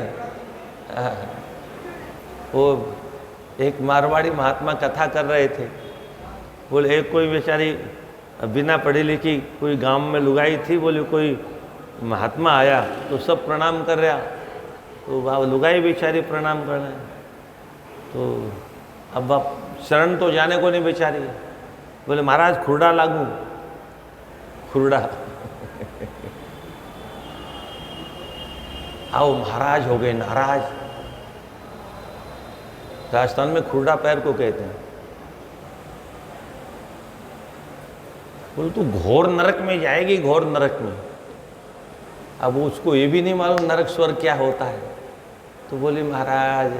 वो एक मारवाड़ी महात्मा कथा कर रहे थे। बोले एक कोई बेचारी बिना पढ़ी लिखी कोई गांव में लुगाई थी, बोले कोई महात्मा आया तो सब प्रणाम कर रहा, तो वह लुगाई बेचारी प्रणाम कर रहे। तो अब आप शरण तो जाने को नहीं बेचारी, बोले महाराज खुरडा लागू, खुरडा। आओ महाराज हो गए नाराज। राजस्थान में खुरडा पैर को कहते हैं। बोले तू घोर नरक में जाएगी, घोर नरक में। अब उसको ये भी नहीं मालूम नरक स्वर्ग क्या होता है। तो बोली महाराज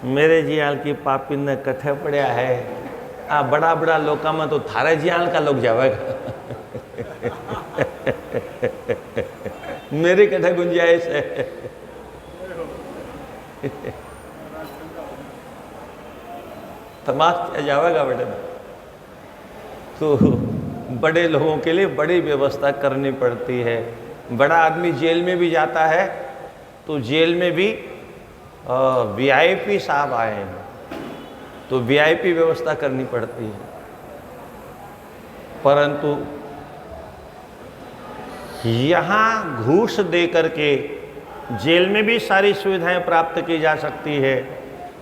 मेरे जियाल की पापी ने कथे पड़ा है, आ बड़ा बड़ा लोका में तो थारे जियाल का लोग जाएगा। मेरी कथे गुंजाइश है। तमाश क्या जाएगा बेटे। तो बड़े लोगों के लिए बड़ी व्यवस्था करनी पड़ती है। बड़ा आदमी जेल में भी जाता है तो जेल में भी वीआईपी साहब आए हैं तो वीआईपी व्यवस्था करनी पड़ती है। परंतु यहाँ घूस दे करके जेल में भी सारी सुविधाएं प्राप्त की जा सकती है।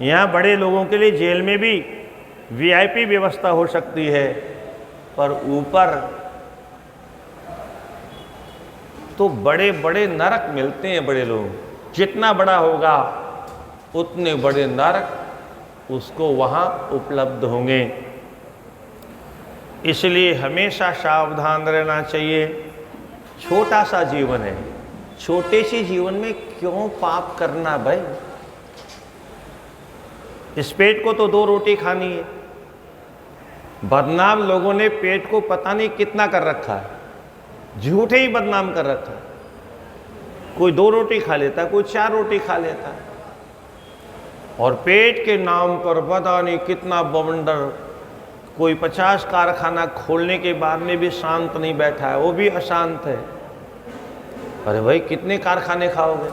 यहाँ बड़े लोगों के लिए जेल में भी वीआईपी व्यवस्था हो सकती है, पर ऊपर तो बड़े बड़े नरक मिलते हैं। बड़े लोग जितना बड़ा होगा उतने बड़े नरक उसको वहाँ उपलब्ध होंगे। इसलिए हमेशा सावधान रहना चाहिए। छोटा सा जीवन है, छोटे से जीवन में क्यों पाप करना भाई। इस पेट को तो 2 रोटी खानी है। बदनाम लोगों ने पेट को पता नहीं कितना कर रखा है, झूठे ही बदनाम कर रखा है। कोई 2 रोटी खा लेता, कोई 4 रोटी खा लेता, और पेट के नाम पर पता नहीं कितना बवंडर। कोई 50 कारखाना खोलने के बाद में भी शांत नहीं बैठा है, वो भी अशांत है। अरे भाई कितने कारखाने खाओगे,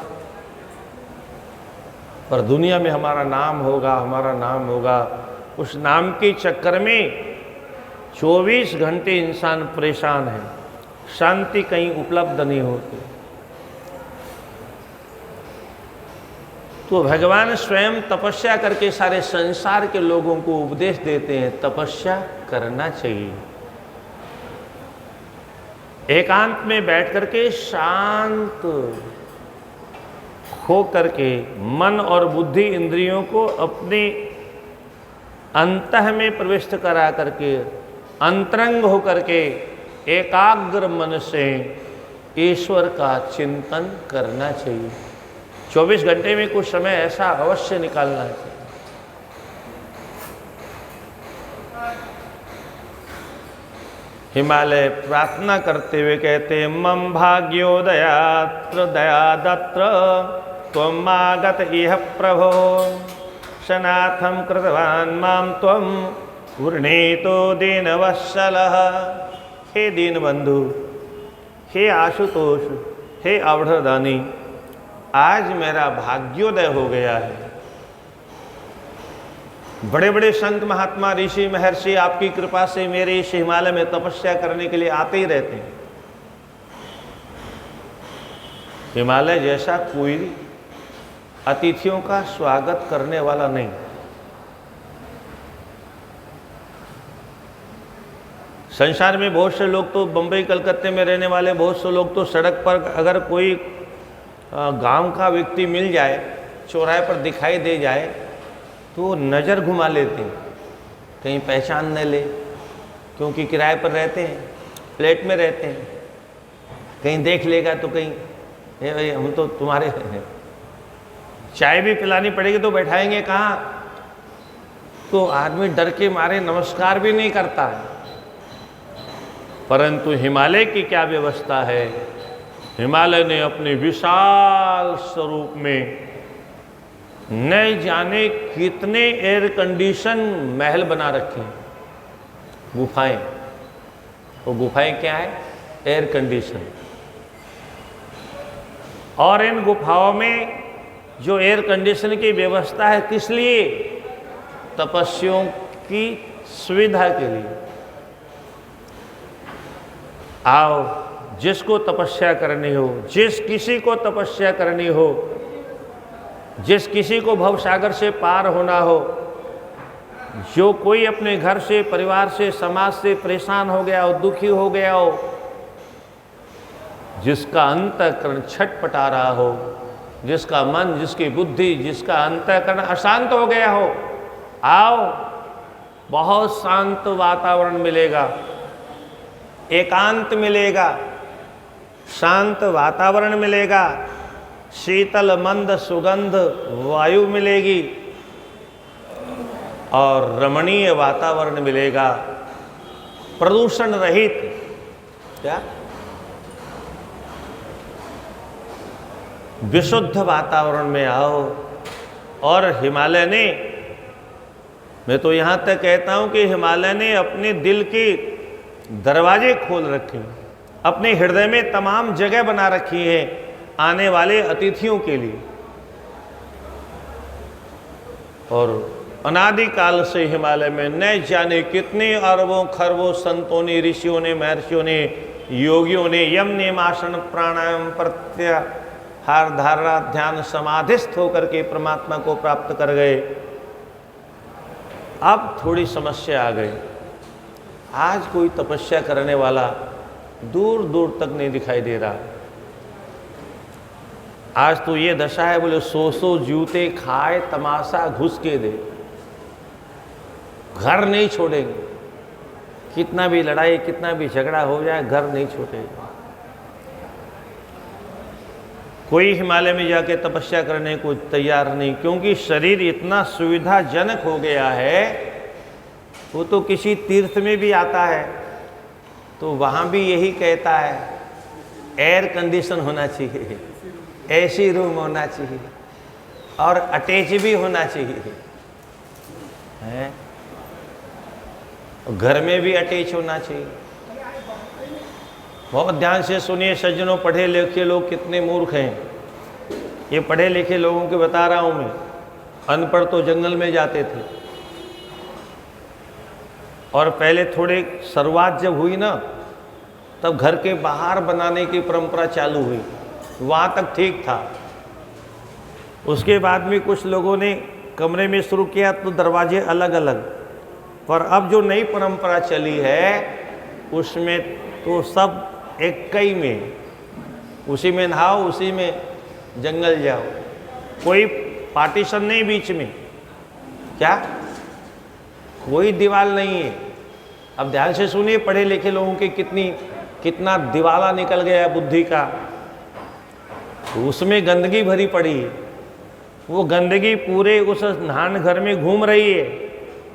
पर दुनिया में हमारा नाम होगा, हमारा नाम होगा। उस नाम के चक्कर में 24 घंटे इंसान परेशान है, शांति कहीं उपलब्ध नहीं होती। तो भगवान स्वयं तपस्या करके सारे संसार के लोगों को उपदेश देते हैं, तपस्या करना चाहिए। एकांत में बैठ करके शांत हो करके मन और बुद्धि इंद्रियों को अपने अंतः में प्रविष्ट करा करके अंतरंग हो करके एकाग्र मन से ईश्वर का चिंतन करना चाहिए। 24 घंटे में कुछ समय ऐसा अवश्य निकालना चाहिए। हिमालय प्रार्थना करते हुए कहते, मम भाग्योदयात्र दयादत्र त्वम् आगत इह प्रभो सनाथम कृतवान माम त्वम पूर्णेतो दीनवत्सलः। हे दीनबंधु, हे आशुतोष, हे अवधदानी, आज मेरा भाग्योदय हो गया है। बड़े बड़े संत महात्मा ऋषि महर्षि आपकी कृपा से मेरे इस हिमालय में तपस्या करने के लिए आते ही रहते हैं। हिमालय जैसा कोई अतिथियों का स्वागत करने वाला नहीं। संसार में बहुत से लोग तो बंबई कलकत्ते में रहने वाले बहुत से लोग तो सड़क पर अगर कोई गांव का व्यक्ति मिल जाए, चौराहे पर दिखाई दे जाए तो नज़र घुमा लेते हैं, कहीं पहचान न ले, क्योंकि किराए पर रहते हैं, फ्लैट में रहते हैं। कहीं देख लेगा तो कहीं भाई हम तो तुम्हारे हैं, चाय भी पिलानी पड़ेगी तो बैठाएंगे कहाँ, तो आदमी डर के मारे नमस्कार भी नहीं करता है। परंतु हिमालय की क्या व्यवस्था है, हिमालय ने अपने विशाल स्वरूप में न जाने कितने एयर कंडीशन महल बना रखे हैं, गुफाएं। वो गुफाएं क्या है? Air condition. और इन गुफाओं में जो एयर कंडीशन की व्यवस्था है, किस लिए? तपस्वियों की सुविधा के लिए। आओ, जिसको तपस्या करनी हो, जिस किसी को तपस्या करनी हो, जिस किसी को भवसागर से पार होना हो, जो कोई अपने घर से, परिवार से, समाज से परेशान हो गया हो, दुखी हो गया हो, जिसका अंतःकरण छटपटा रहा हो, जिसका मन, जिसकी बुद्धि, जिसका अंतःकरण अशांत हो गया हो, आओ, बहुत शांत वातावरण मिलेगा, एकांत मिलेगा, शांत वातावरण मिलेगा, शीतल मंद सुगंध वायु मिलेगी और रमणीय वातावरण मिलेगा, प्रदूषण रहित। क्या? विशुद्ध वातावरण में आओ। और हिमालय ने, मैं तो यहाँ तक कहता हूँ कि हिमालय ने अपने दिल के दरवाजे खोल रखे हैं, अपने हृदय में तमाम जगह बना रखी है आने वाले अतिथियों के लिए। और अनादिकाल से हिमालय में न जाने कितने अरबों खरबों संतों ने, ऋषियों ने, महर्षियों ने, योगियों ने यम नियम आसन प्राणायाम प्रत्याहार धारणा ध्यान समाधिस्थ होकर के परमात्मा को प्राप्त कर गए। अब थोड़ी समस्या आ गई, आज कोई तपस्या करने वाला दूर दूर तक नहीं दिखाई दे रहा। आज तो ये दशा है, बोले 100 जूते खाए तमाशा घुस के दे, घर नहीं छोड़ेंगे। कितना भी लड़ाई, कितना भी झगड़ा हो जाए, घर नहीं छोड़ेगा। कोई हिमालय में जाके तपस्या करने को तैयार नहीं, क्योंकि शरीर इतना सुविधाजनक हो गया है। वो तो किसी तीर्थ में भी आता है तो वहाँ भी यही कहता है, एयर कंडीशन होना चाहिए, एसी रूम होना चाहिए और अटैच भी होना चाहिए, है? घर में भी अटैच होना चाहिए। बहुत ध्यान से सुनिए सज्जनों, पढ़े लिखे लोग कितने मूर्ख हैं। ये पढ़े लिखे लोगों के बता रहा हूँ मैं। अनपढ़ तो जंगल में जाते थे, और पहले थोड़े शुरुआत जब हुई ना, तब घर के बाहर बनाने की परंपरा चालू हुई, वहाँ तक ठीक था। उसके बाद में कुछ लोगों ने कमरे में शुरू किया तो दरवाजे अलग अलग, पर अब जो नई परंपरा चली है उसमें तो सब एक कई में, उसी में नहाओ, उसी में जंगल जाओ, कोई पार्टीशन नहीं बीच में, क्या कोई दीवार नहीं है। अब ध्यान से सुनिए, पढ़े लिखे लोगों की कितना दिवाला निकल गया बुद्धि का, उसमें गंदगी भरी पड़ी है। वो गंदगी पूरे उस नहान घर में घूम रही है,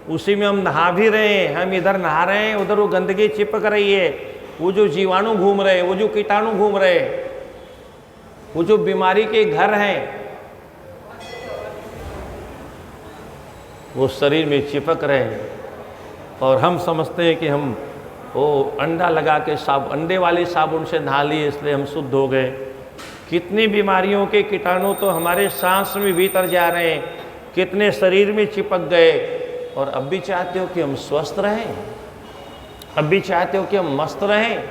उसी में हम नहा भी रहे हैं, हम इधर नहा रहे हैं, उधर वो गंदगी चिपक रही है। वो जो जीवाणु घूम रहे हैं, वो जो कीटाणु घूम रहे हैं, वो जो बीमारी के घर हैं, वो शरीर में चिपक रहे हैं। और हम समझते हैं कि हम वो अंडा लगा के अंडे वाले साबुन से नहा लिए इसलिए हम शुद्ध हो गए। कितनी बीमारियों के कीटाणु तो हमारे सांस में भीतर जा रहे हैं, कितने शरीर में चिपक गए। और अब भी चाहते हो कि हम स्वस्थ रहें, अब भी चाहते हो कि हम मस्त रहें।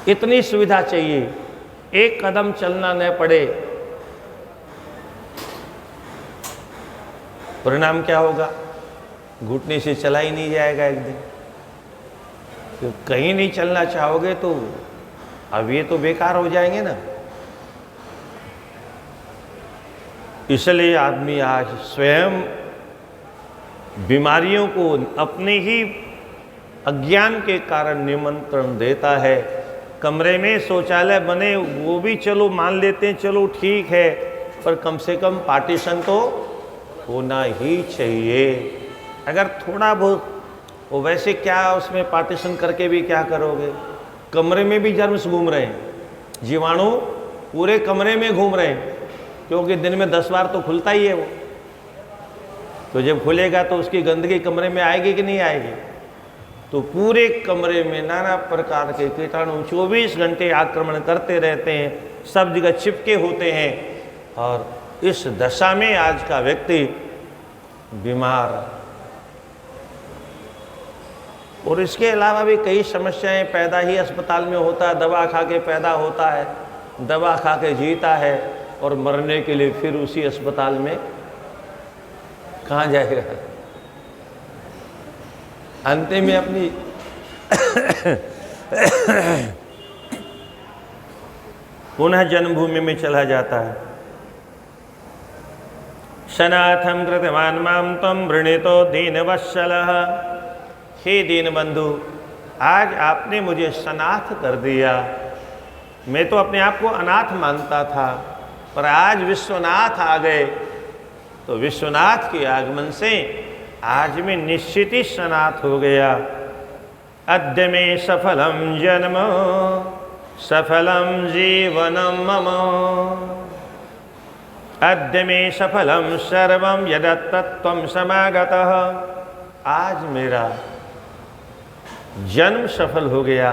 इतनी सुविधा चाहिए, एक कदम चलना न पड़े, परिणाम क्या होगा? घुटने से चला ही नहीं जाएगा एक दिन। तो कहीं नहीं चलना चाहोगे तो अब ये तो बेकार हो जाएंगे ना। इसलिए आदमी आज स्वयं बीमारियों को अपने ही अज्ञान के कारण निमंत्रण देता है। कमरे में शौचालय बने वो भी चलो मान लेते हैं, चलो ठीक है, पर कम से कम पार्टीशन तो होना ही चाहिए। अगर थोड़ा बहुत वो, वैसे क्या उसमें पार्टीशन करके भी क्या करोगे? कमरे में भी जर्म्स घूम रहे हैं, जीवाणु पूरे कमरे में घूम रहे हैं, क्योंकि दिन में 10 बार तो खुलता ही है वो। तो जब खुलेगा तो उसकी गंदगी कमरे में आएगी कि नहीं आएगी? तो पूरे कमरे में नाना प्रकार के कीटाणु 24 घंटे आक्रमण करते रहते हैं, सब जगह चिपके होते हैं। और इस दशा में आज का व्यक्ति बीमार, और इसके अलावा भी कई समस्याएं पैदा ही अस्पताल में होता है। दवा खा के पैदा होता है, दवा खा के जीता है, और मरने के लिए फिर उसी अस्पताल में कहाँ जाएगा? अंतिम में अपनी पुनः जन्मभूमि में चला जाता है। सनाथम कृतवान माम तम वृणीतो दीनवत्सलः। हे दीन बंधु, आज आपने मुझे सनाथ कर दिया। मैं तो अपने आप को अनाथ मानता था, पर आज विश्वनाथ आ गए, तो विश्वनाथ के आगमन से आज मैं निश्चित ही सनाथ हो गया। अद्य में सफलम जन्म सफलम जीवनम मम, अद्य में सफलम सर्वम यदत्तत्वं समागतः। आज मेरा जन्म सफल हो गया,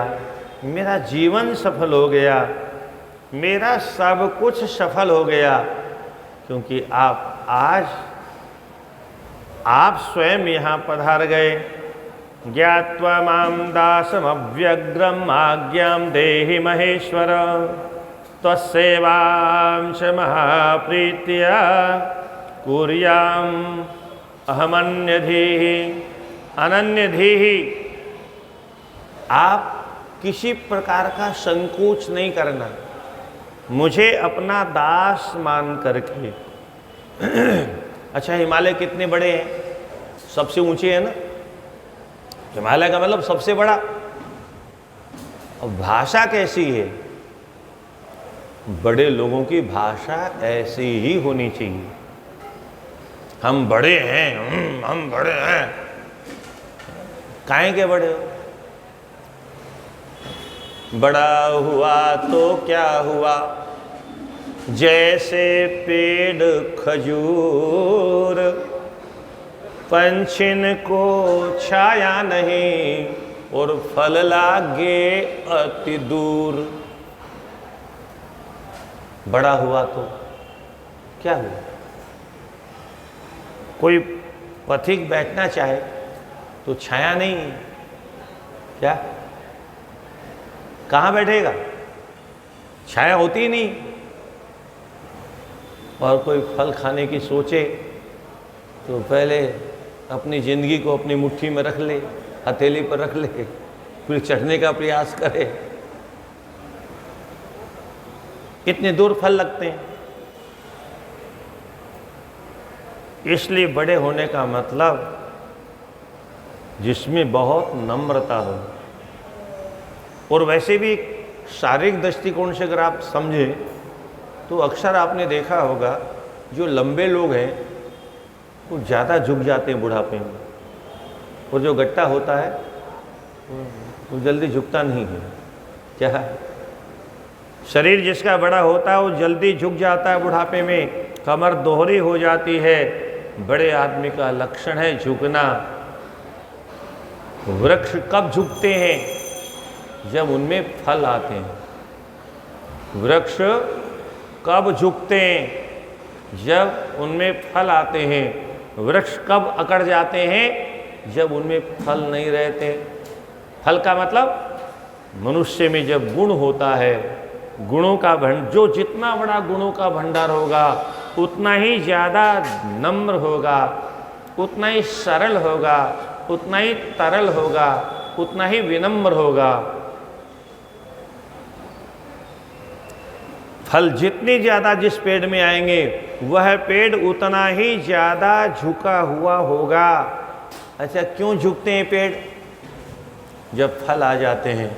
मेरा जीवन सफल हो गया, मेरा सब कुछ सफल हो गया, क्योंकि आप स्वयं यहाँ पधार गए। ज्ञात्वा माम दासमव्यग्रम आज्ञां देहि महेश्वर, त्वस्सेवांश महाप्रीत्या कुर्याम अहमन्यधीहि अनन्यधीहि। आप किसी प्रकार का संकोच नहीं करना, मुझे अपना दास मान करके। अच्छा, हिमालय कितने बड़े हैं? सबसे ऊंचे है ना, हिमालय का मतलब सबसे बड़ा। और भाषा कैसी है? बड़े लोगों की भाषा ऐसी ही होनी चाहिए। हम बड़े हैं, हम बड़े हैं, काहे के बड़े हो? बड़ा हुआ तो क्या हुआ, जैसे पेड़ खजूर, पंछिन को छाया नहीं और फल लागे अति दूर। बड़ा हुआ तो क्या हुआ? कोई पथिक बैठना चाहे तो छाया नहीं है, क्या कहाँ बैठेगा? छाया होती ही नहीं। और कोई फल खाने की सोचे तो पहले अपनी ज़िंदगी को अपनी मुट्ठी में रख ले, हथेली पर रख ले, फिर चढ़ने का प्रयास करे। इतने दूर फल लगते हैं। इसलिए बड़े होने का मतलब जिसमें बहुत नम्रता हो। और वैसे भी शारीरिक दृष्टिकोण से अगर आप समझें तो अक्सर आपने देखा होगा जो लंबे लोग हैं वो ज़्यादा झुक जाते हैं बुढ़ापे में, और जो गट्टा होता है वो जल्दी झुकता नहीं है। क्या है? शरीर जिसका बड़ा होता है वो जल्दी झुक जाता है बुढ़ापे में, कमर दोहरी हो जाती है। बड़े आदमी का लक्षण है झुकना। वृक्ष कब झुकते हैं? जब उनमें फल आते हैं। वृक्ष कब झुकते हैं? जब उनमें फल आते हैं। वृक्ष कब अकड़ जाते हैं? जब उनमें फल नहीं रहते। फल का मतलब मनुष्य में जब गुण होता है, गुणों का जो जितना बड़ा गुणों का भंडार होगा उतना ही ज़्यादा नम्र होगा, उतना ही सरल होगा, उतना ही तरल होगा, उतना ही विनम्र होगा। फल जितनी ज़्यादा जिस पेड़ में आएंगे वह पेड़ उतना ही ज़्यादा झुका हुआ होगा। अच्छा, क्यों झुकते हैं पेड़? जब फल आ जाते हैं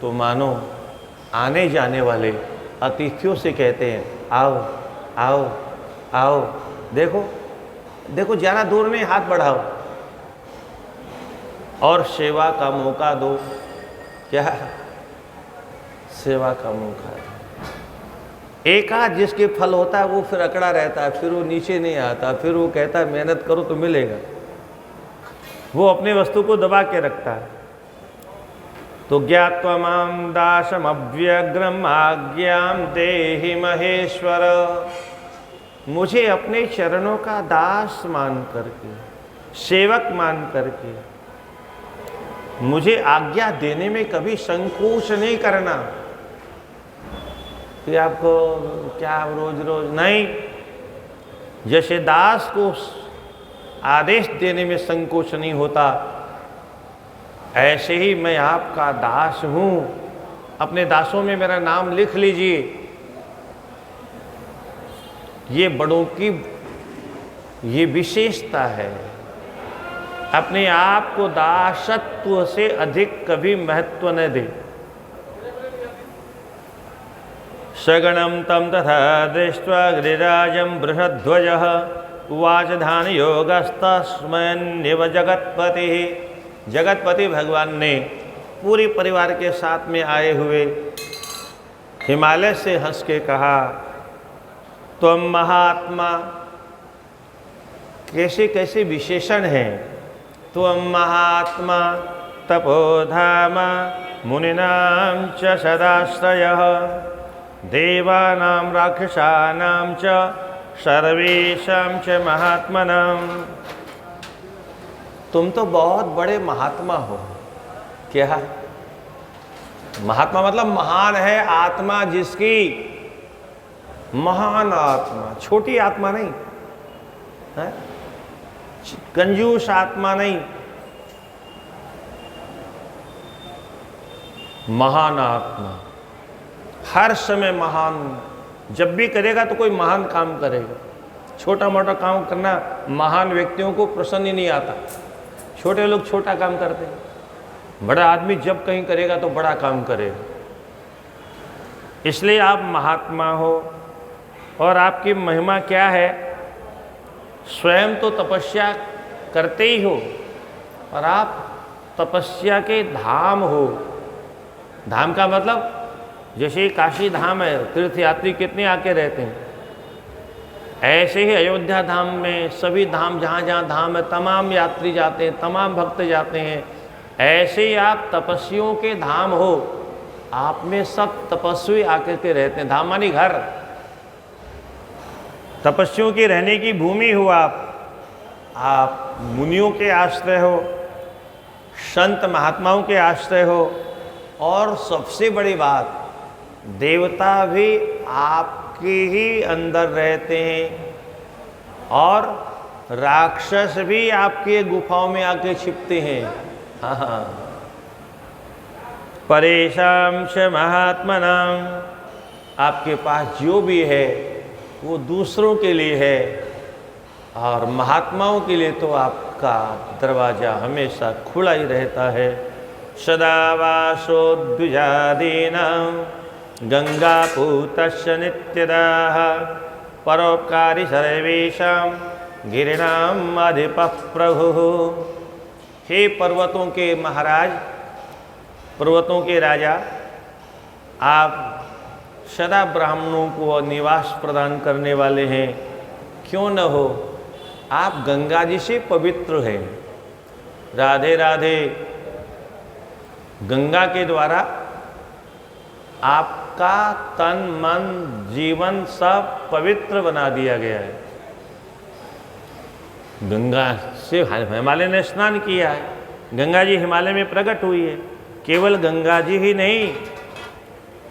तो मानो आने जाने वाले अतिथियों से कहते हैं आओ आओ आओ, देखो देखो, ज़्यादा दूर नहीं, हाथ बढ़ाओ और सेवा का मौका दो। क्या? सेवा का मौका दो। एक आध जिसके फल होता है वो फिर अकड़ा रहता है, फिर वो नीचे नहीं आता, फिर वो कहता है मेहनत करो तो मिलेगा। वो अपने वस्तु को दबा के रखता है। तो ज्ञात्वा मां दासम अव्यग्रम आज्ञाम देहि महेश्वर, मुझे अपने चरणों का दास मान करके, सेवक मान करके मुझे आज्ञा देने में कभी संकोच नहीं करना। कि आपको क्या रोज रोज नहीं, जैसे दास को आदेश देने में संकोच नहीं होता, ऐसे ही मैं आपका दास हूँ। अपने दासों में मेरा नाम लिख लीजिए। ये बड़ों की ये विशेषता है। अपने आप को दासत्व से अधिक कभी महत्व न दे। सगणं तं तथा दृष्ट्वा गिरिराजं बृहध्वजः उवाच ध्यानयोगस्तस्मैन्निव जगत्पतिः। जगतपति भगवान ने पूरी परिवार के साथ में आए हुए हिमालय से हंस के कहा, त्वं महात्मा। कैसे कैसे विशेषण हैं। त्वं महात्मा तपोधाम मुनीनां च सदाश्रयः देवानां राक्षसानां च सर्वेषां च महात्मनां। तुम तो बहुत बड़े महात्मा हो। क्या? महात्मा मतलब महान है आत्मा जिसकी, महान आत्मा, छोटी आत्मा नहीं है, कंजूस आत्मा नहीं, महान आत्मा। हर समय महान, जब भी करेगा तो कोई महान काम करेगा। छोटा मोटा काम करना महान व्यक्तियों को प्रसन्न ही नहीं आता। छोटे लोग छोटा काम करते हैं, बड़ा आदमी जब कहीं करेगा तो बड़ा काम करेगा। इसलिए आप महात्मा हो। और आपकी महिमा क्या है? स्वयं तो तपस्या करते ही हो और आप तपस्या के धाम हो। धाम का मतलब जैसे काशी धाम है, तीर्थयात्री कितने आके रहते हैं, ऐसे ही अयोध्या धाम में सभी धाम जहाँ जहाँ धाम है तमाम यात्री जाते हैं, तमाम भक्त जाते हैं। ऐसे ही आप तपस्वियों के धाम हो, आप में सब तपस्वी आकर के रहते हैं। धाम मानी घर, तपस्वियों की रहने की भूमि हो आप मुनियों के आश्रय हो, संत महात्माओं के आश्रय हो, और सबसे बड़ी बात देवता भी आपके ही अंदर रहते हैं और राक्षस भी आपके गुफाओं में आके छिपते हैं। हाँ, परेशान च महात्मनाम, आपके पास जो भी है वो दूसरों के लिए है, और महात्माओं के लिए तो आपका दरवाज़ा हमेशा खुला ही रहता है। सदा वासो द्विजादीनां गंगापूतस्य नित्यदाः परोपकारी सर्वेषां गिरिणाम अधिपः प्रभुः। हे पर्वतों के महाराज, पर्वतों के राजा, आप सदा ब्राह्मणों को निवास प्रदान करने वाले हैं। क्यों न हो, आप गंगा जी से पवित्र हैं। राधे राधे। गंगा के द्वारा आपका तन मन जीवन सब पवित्र बना दिया गया है। गंगा से हिमालय ने स्नान किया है, गंगा जी हिमालय में प्रकट हुई है। केवल गंगा जी ही नहीं,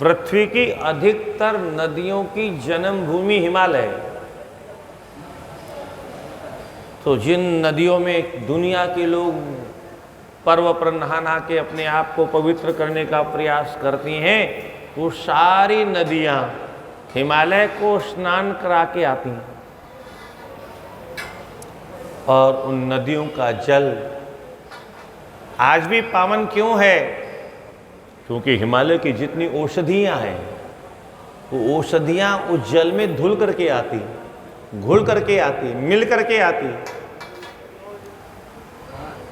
पृथ्वी की अधिकतर नदियों की जन्म भूमि हिमालय है। तो जिन नदियों में दुनिया के लोग पर्व पर नहा के अपने आप को पवित्र करने का प्रयास करती हैं, वो सारी नदियां हिमालय को स्नान करा के आती हैं। और उन नदियों का जल आज भी पावन क्यों है? क्योंकि हिमालय की जितनी औषधियां हैं, वो औषधियां उस जल में धुल करके आती, घुल करके आती, मिल करके आती।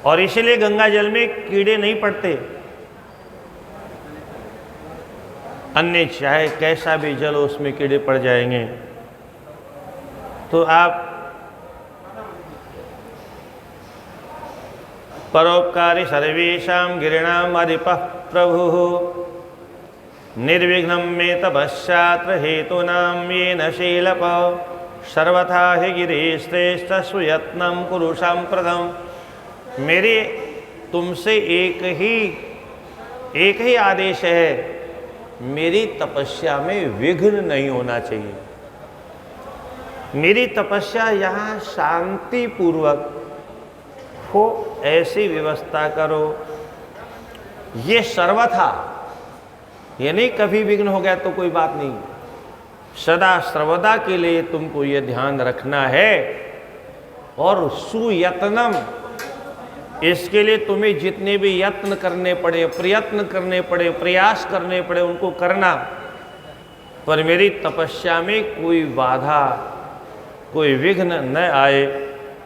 और इसलिए गंगा जल में कीड़े नहीं पड़ते। अन्य चाहे कैसा भी जल हो, उसमें कीड़े पड़ जाएंगे। तो आप परोपकारी सर्वेषां गिरिणाम अधिपः प्रभुः निर्विघ्नं मे तपश्चात्र हेतूनां येन शीलप सर्वथा हि गिरिश्रेष्ठ सुयत्नं कुरु सांप्रतम्। मेरे तुमसे एक ही आदेश है, मेरी तपस्या में विघ्न नहीं होना चाहिए। मेरी तपस्या यहाँ शांति पूर्वक हो, ऐसी व्यवस्था करो। ये सर्वथा, यानी कभी विघ्न हो गया तो कोई बात नहीं, सदा सर्वदा के लिए तुमको ये ध्यान रखना है। और सुयत्नम, इसके लिए तुम्हें जितने भी यत्न करने पड़े, प्रयत्न करने पड़े, प्रयास करने पड़े, उनको करना। पर मेरी तपस्या में कोई बाधा, कोई विघ्न न आए,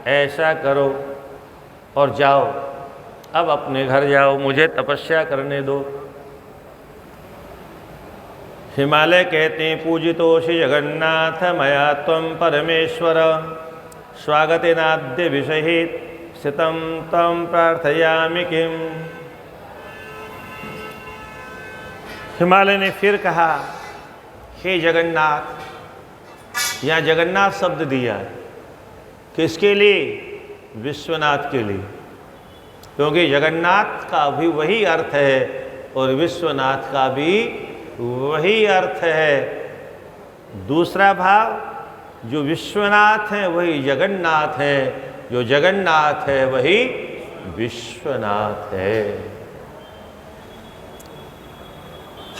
ऐसा करो। और जाओ, अब अपने घर जाओ, मुझे तपस्या करने दो। हिमालय कहते हैं, पूजितोषि जगन्नाथ मया त्वं परमेश्वर स्वागतेनाद्य विषहित स्थितं तं प्रार्थयामि किम। हिमालय ने फिर कहा, हे जगन्नाथ। यहाँ जगन्नाथ शब्द दिया है, किसके लिए? विश्वनाथ के लिए। क्योंकि जगन्नाथ का भी वही अर्थ है और विश्वनाथ का भी वही अर्थ है। दूसरा भाव, जो विश्वनाथ हैं वही जगन्नाथ हैं, जो जगन्नाथ है वही विश्वनाथ है।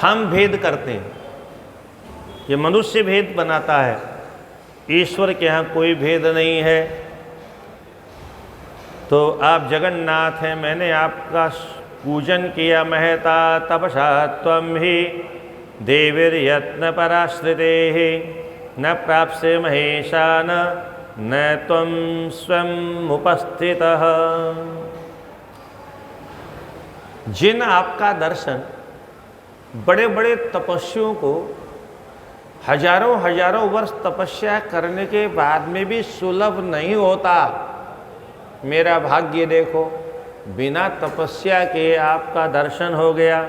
हम भेद करते हैं, ये मनुष्य भेद बनाता है। ईश्वर के यहाँ कोई भेद नहीं है। तो आप जगन्नाथ हैं, मैंने आपका पूजन किया। महता तपसा त्वं ही देवीर्यत्न पराश्रितेः न प्राप्स्य महेशान न त्वं स्वयं उपस्थितः। जिन आपका दर्शन बड़े बड़े तपस्वियों को हजारों हजारों वर्ष तपस्या करने के बाद में भी सुलभ नहीं होता। मेरा भाग्य देखो, बिना तपस्या के आपका दर्शन हो गया।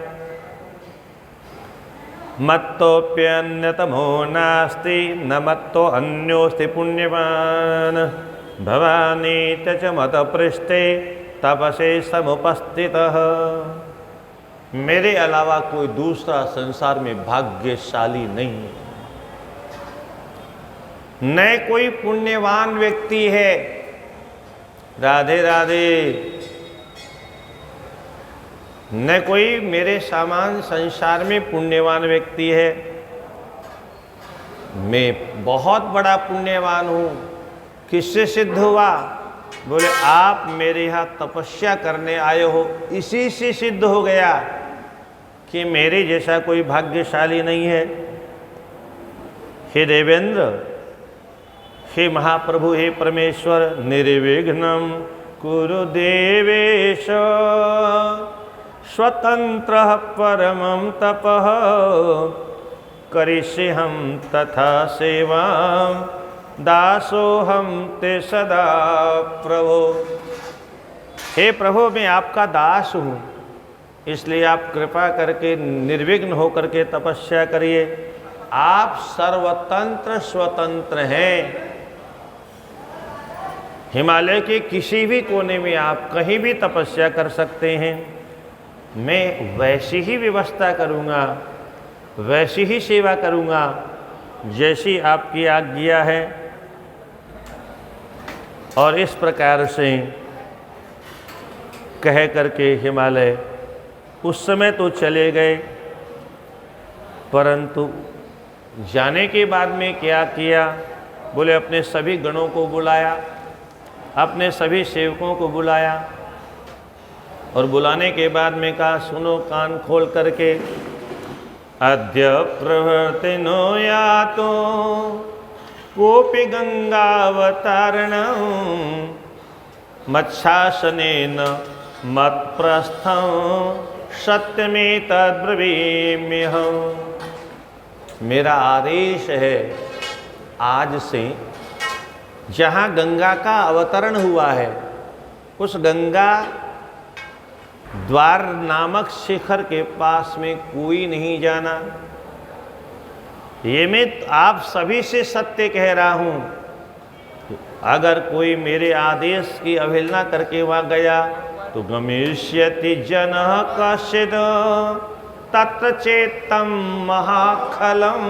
मत्तोप्यन्यतमो नास्ति न मत्तो अन्योस्ति पुण्यवान भवानी च मत पृष्ठे तपसे समुपस्थितः। मेरे अलावा कोई दूसरा संसार में भाग्यशाली नहीं है, न कोई पुण्यवान व्यक्ति है। राधे राधे। न कोई मेरे समान संसार में पुण्यवान व्यक्ति है। मैं बहुत बड़ा पुण्यवान हूँ। किससे सिद्ध हुआ? बोले आप मेरे यहाँ तपस्या करने आए हो, इसी से सिद्ध हो गया कि मेरे जैसा कोई भाग्यशाली नहीं है। हे देवेंद्र, हे महाप्रभु, हे परमेश्वर, निर्विघ्नं कुरु देवेश स्वतंत्रः परमं तपः करिष्यहं तथा सेवां दासोहम ते सदा प्रभो। हे प्रभु, मैं आपका दास हूँ, इसलिए आप कृपा करके निर्विघ्न होकर के तपस्या करिए। आप सर्वतंत्र स्वतंत्र हैं। हिमालय के किसी भी कोने में आप कहीं भी तपस्या कर सकते हैं। मैं वैसी ही व्यवस्था करूँगा, वैसी ही सेवा करूँगा जैसी आपकी आज्ञा है। और इस प्रकार से कह करके हिमालय उस समय तो चले गए, परंतु जाने के बाद में क्या किया? बोले अपने सभी गणों को बुलाया, अपने सभी सेवकों को बुलाया और बुलाने के बाद में कहा, सुनो कान खोल करके, अद्य प्रवर्तिनो यातो कोपि गंगावतारणं मत्शासनेन मत्प्रस्थं सत्यमेतद्ब्रवीम्यहम्। मेरा आदेश है, आज से जहाँ गंगा का अवतरण हुआ है, उस गंगा द्वार नामक शिखर के पास में कोई नहीं जाना। ये मैं आप सभी से सत्य कह रहा हूँ। अगर कोई मेरे आदेश की अवहेलना करके वहाँ गया तो गमिष्यति जनः कश्चिद् तत्र चेत्तं महाखलं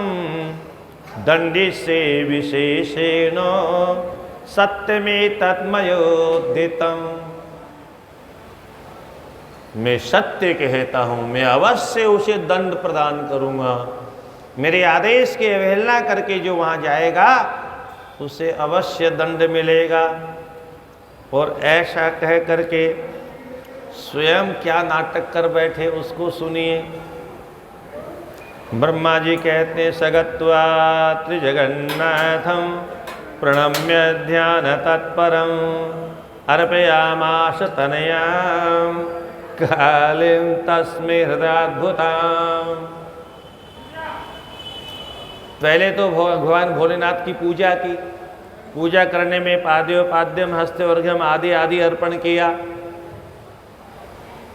दंडिसे विशेषेण सत्यमेतन्मयोदितम्। मैं सत्य कहता हूँ, मैं अवश्य उसे दंड प्रदान करूँगा। मेरे आदेश की अवहेलना करके जो वहाँ जाएगा उसे अवश्य दंड मिलेगा। और ऐसा कह करके स्वयं क्या नाटक कर बैठे उसको सुनिए। ब्रह्मा जी कहते हैं, सगत्वा त्रिजगन्नाथं प्रणम्य ध्यान तत्परं अर्पयामास तनयां कालीं तस्मै हृदयाद्भुतां। पहले तो भगवान भोलेनाथ की पूजा की। पूजा करने में पाद्योपाद्यम हस्तेवर्घ्यम आदि आदि अर्पण किया।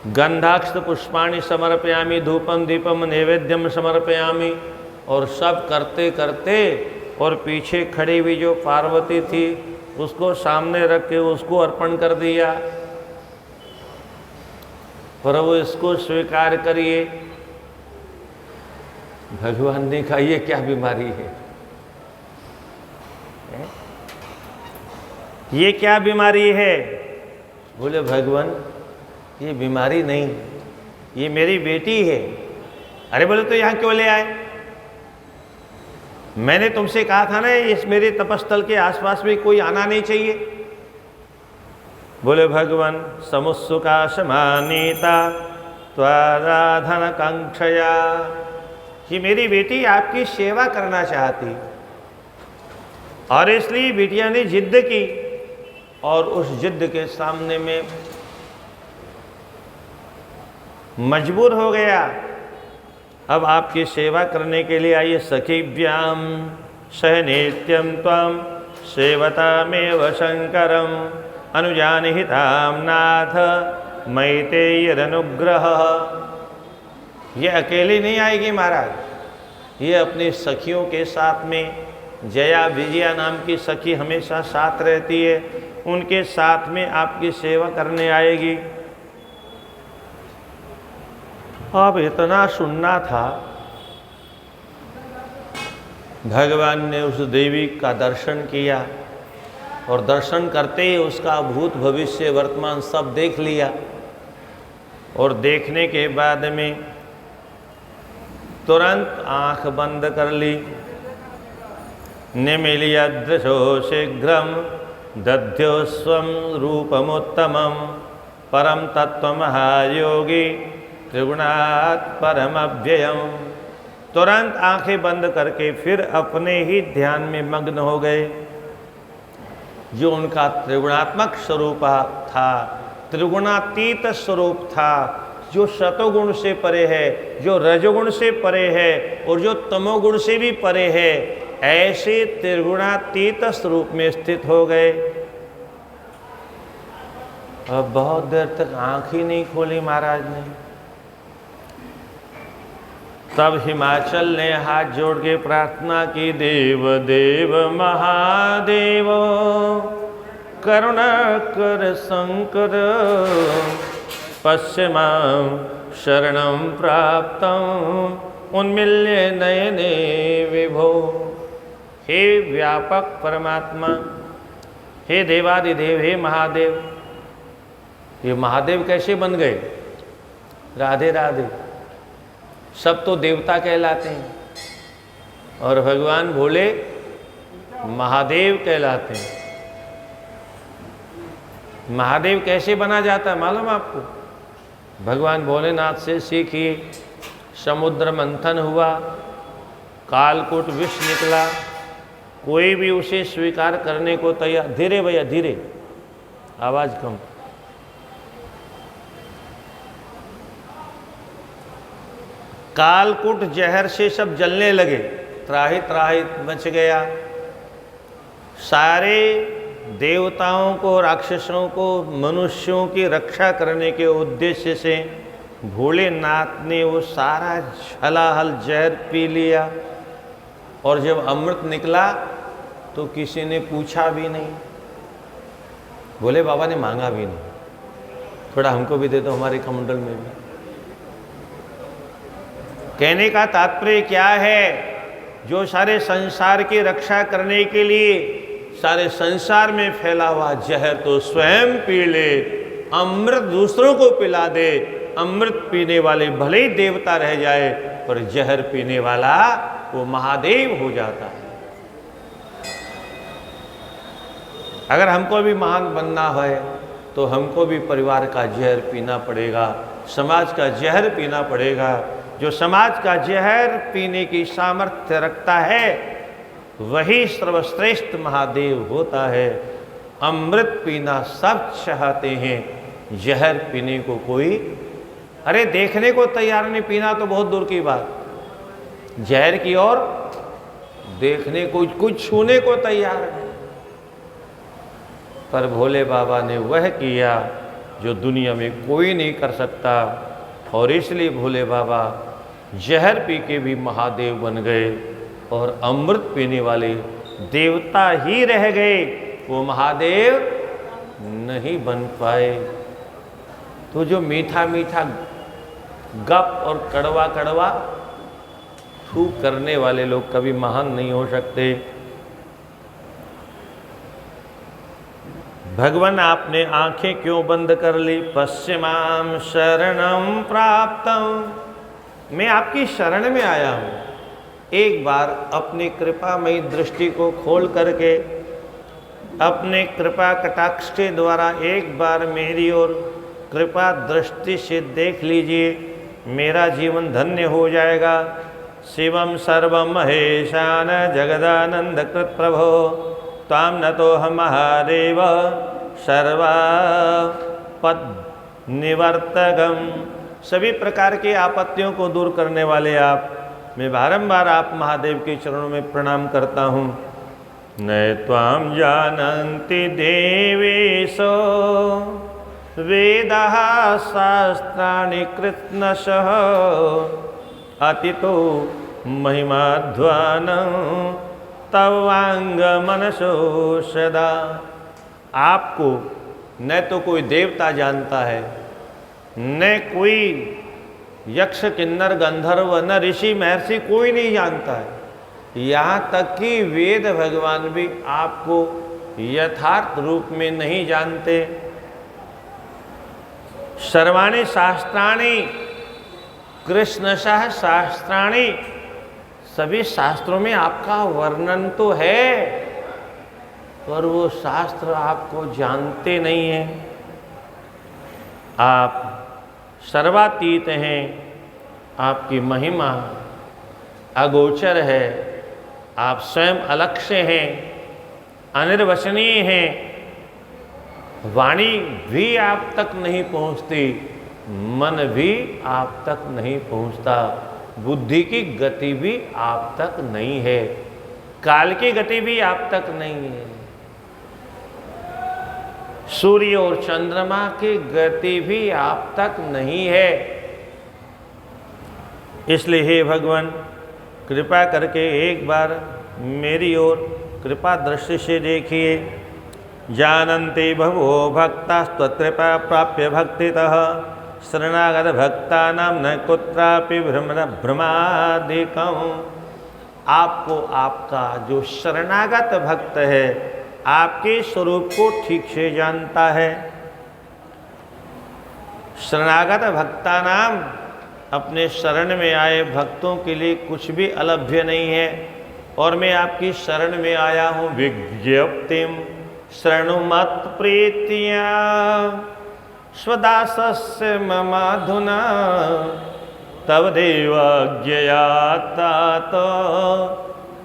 गंधाक्ष पुष्पाणि समर्पयामि, धूपम दीपम नैवेद्यम समर्पयामि। और सब करते करते और पीछे खड़ी हुई जो पार्वती थी उसको सामने रख के उसको अर्पण कर दिया। प्रभु इसको स्वीकार करिए। भगवान ने कहा, ये क्या बीमारी है? ये क्या बीमारी है? बोले भगवान, ये बीमारी नहीं, ये मेरी बेटी है। अरे बोले तो यहाँ क्यों ले आए? मैंने तुमसे कहा था ना, इस मेरे तपस्थल के आसपास में कोई आना नहीं चाहिए। बोले भगवान, समुत्सुका समानीता त्वाराधन कांक्षया। कि मेरी बेटी आपकी सेवा करना चाहती और इसलिए बिटिया ने जिद्द की और उस जिद्द के सामने में मजबूर हो गया। अब आपकी सेवा करने के लिए आइए। सखीभ्याम सह नित्यम त्वं सेवतामेव शंकरम अनुजानिहिताम नाथ मैतेयरनुग्रह। ये अकेली नहीं आएगी महाराज, ये अपनी सखियों के साथ में, जया विजया नाम की सखी हमेशा साथ रहती है, उनके साथ में आपकी सेवा करने आएगी। अब इतना सुनना था, भगवान ने उस देवी का दर्शन किया और दर्शन करते ही उसका भूत भविष्य वर्तमान सब देख लिया। और देखने के बाद में तुरंत आंख बंद कर ली। निमील्यदृशो शीघ्रम दध्यो स्वं रूपमुत्तमं परम तत्व महायोगी त्रिगुणात् परमव्ययम। तुरंत आंखें बंद करके फिर अपने ही ध्यान में मग्न हो गए। जो उनका त्रिगुणात्मक स्वरूप था, त्रिगुणातीत स्वरूप था, जो सतोगुण से परे है, जो रजोगुण से परे है और जो तमोगुण से भी परे है, ऐसे त्रिगुणातीत स्वरूप में स्थित हो गए। अब बहुत देर तक आंख ही नहीं खोली महाराज ने। तब हिमाचल ने हाथ जोड़ के प्रार्थना की, देव देव महादेव करुणा कर शंकर पश्चिमां शरणं प्राप्तं उन्मिल्य नयने विभो। हे व्यापक परमात्मा, हे देवादिदेव, हे महादेव। ये महादेव कैसे बन गए? राधे राधे। सब तो देवता कहलाते हैं और भगवान भोले महादेव कहलाते हैं। महादेव कैसे बना जाता है मालूम आपको? भगवान भोलेनाथ से सीखिए। समुद्र मंथन हुआ, कालकूट विष निकला, कोई भी उसे स्वीकार करने को तैयार। धीरे भैया धीरे, आवाज कम। कालकूट जहर से सब जलने लगे, त्राहि त्राहि मच गया। सारे देवताओं को, राक्षसों को, मनुष्यों की रक्षा करने के उद्देश्य से भोलेनाथ ने वो सारा हलाहल जहर पी लिया। और जब अमृत निकला तो किसी ने पूछा भी नहीं, भोले बाबा ने मांगा भी नहीं, थोड़ा हमको भी दे दो, हमारे कमंडल में भी। कहने का तात्पर्य क्या है? जो सारे संसार की रक्षा करने के लिए सारे संसार में फैला हुआ जहर तो स्वयं पी ले, अमृत दूसरों को पिला दे। अमृत पीने वाले भले ही देवता रह जाए, पर जहर पीने वाला वो महादेव हो जाता है। अगर हमको भी महान बनना है तो हमको भी परिवार का जहर पीना पड़ेगा, समाज का जहर पीना पड़ेगा। जो समाज का जहर पीने की सामर्थ्य रखता है वही सर्वश्रेष्ठ महादेव होता है। अमृत पीना सब चाहते हैं, जहर पीने को कोई, अरे देखने को तैयार नहीं। पीना तो बहुत दूर की बात, जहर की ओर देखने को, कुछ छूने को तैयार है। पर भोले बाबा ने वह किया जो दुनिया में कोई नहीं कर सकता, और इसलिए भोले बाबा जहर पी के भी महादेव बन गए और अमृत पीने वाले देवता ही रह गए, वो महादेव नहीं बन पाए। तो जो मीठा मीठा गप और कड़वा कड़वा थूक करने वाले लोग कभी महान नहीं हो सकते। भगवान आपने आंखें क्यों बंद कर ली? पश्चिमां शरणं प्राप्तं, मैं आपकी शरण में आया हूँ। एक बार अपनी कृपामयी दृष्टि को खोल करके अपने कृपा कटाक्ष के द्वारा एक बार मेरी ओर कृपा दृष्टि से देख लीजिए, मेरा जीवन धन्य हो जाएगा। शिवम सर्वम महेशान जगदानंद कृत प्रभो ताम नतो हम महादेव सर्वा पद निवर्तकम सभी प्रकार की आपत्तियों को दूर करने वाले आप, मैं बारंबार आप महादेव के चरणों में प्रणाम करता हूँ। न त्वां जानन्ति देवेशो वेदाः शास्त्राणि कृत्स्नशः अतितो महिमाध्वानं तवांगमनसो सदा। आपको न तो कोई देवता जानता है, न कोई यक्ष किन्नर गंधर्व न ऋषि महर्षि कोई नहीं जानता है। यहाँ तक कि वेद भगवान भी आपको यथार्थ रूप में नहीं जानते। सर्वाणि शास्त्राणि कृष्णशः शास्त्राणि, सभी शास्त्रों में आपका वर्णन तो है, पर वो शास्त्र आपको जानते नहीं हैं। आप सर्वातीत हैं, आपकी महिमा अगोचर है, आप स्वयं अलक्ष्य हैं, अनिर्वचनीय हैं, वाणी भी आप तक नहीं पहुँचती, मन भी आप तक नहीं पहुँचता, बुद्धि की गति भी आप तक नहीं है, काल की गति भी आप तक नहीं है, सूर्य और चंद्रमा की गति भी आप तक नहीं है। इसलिए हे भगवान, कृपा करके एक बार मेरी ओर कृपा दृष्टि से देखिए। जानन्ति बहवो भक्तास्त्वत्कृपा प्राप्य भक्तितः शरणागत भक्तानां न कुत्रापि भ्रमादिकम्। आपको आपका जो शरणागत भक्त है आपके स्वरूप को ठीक से जानता है। शरणागत भक्तानां, अपने शरण में आए भक्तों के लिए कुछ भी अलभ्य नहीं है, और मैं आपकी शरण में आया हूँ। विज्ञप्तिम शरणुमत प्रीत्या स्वदासस्य ममाधुना तव देवाज्ञया तात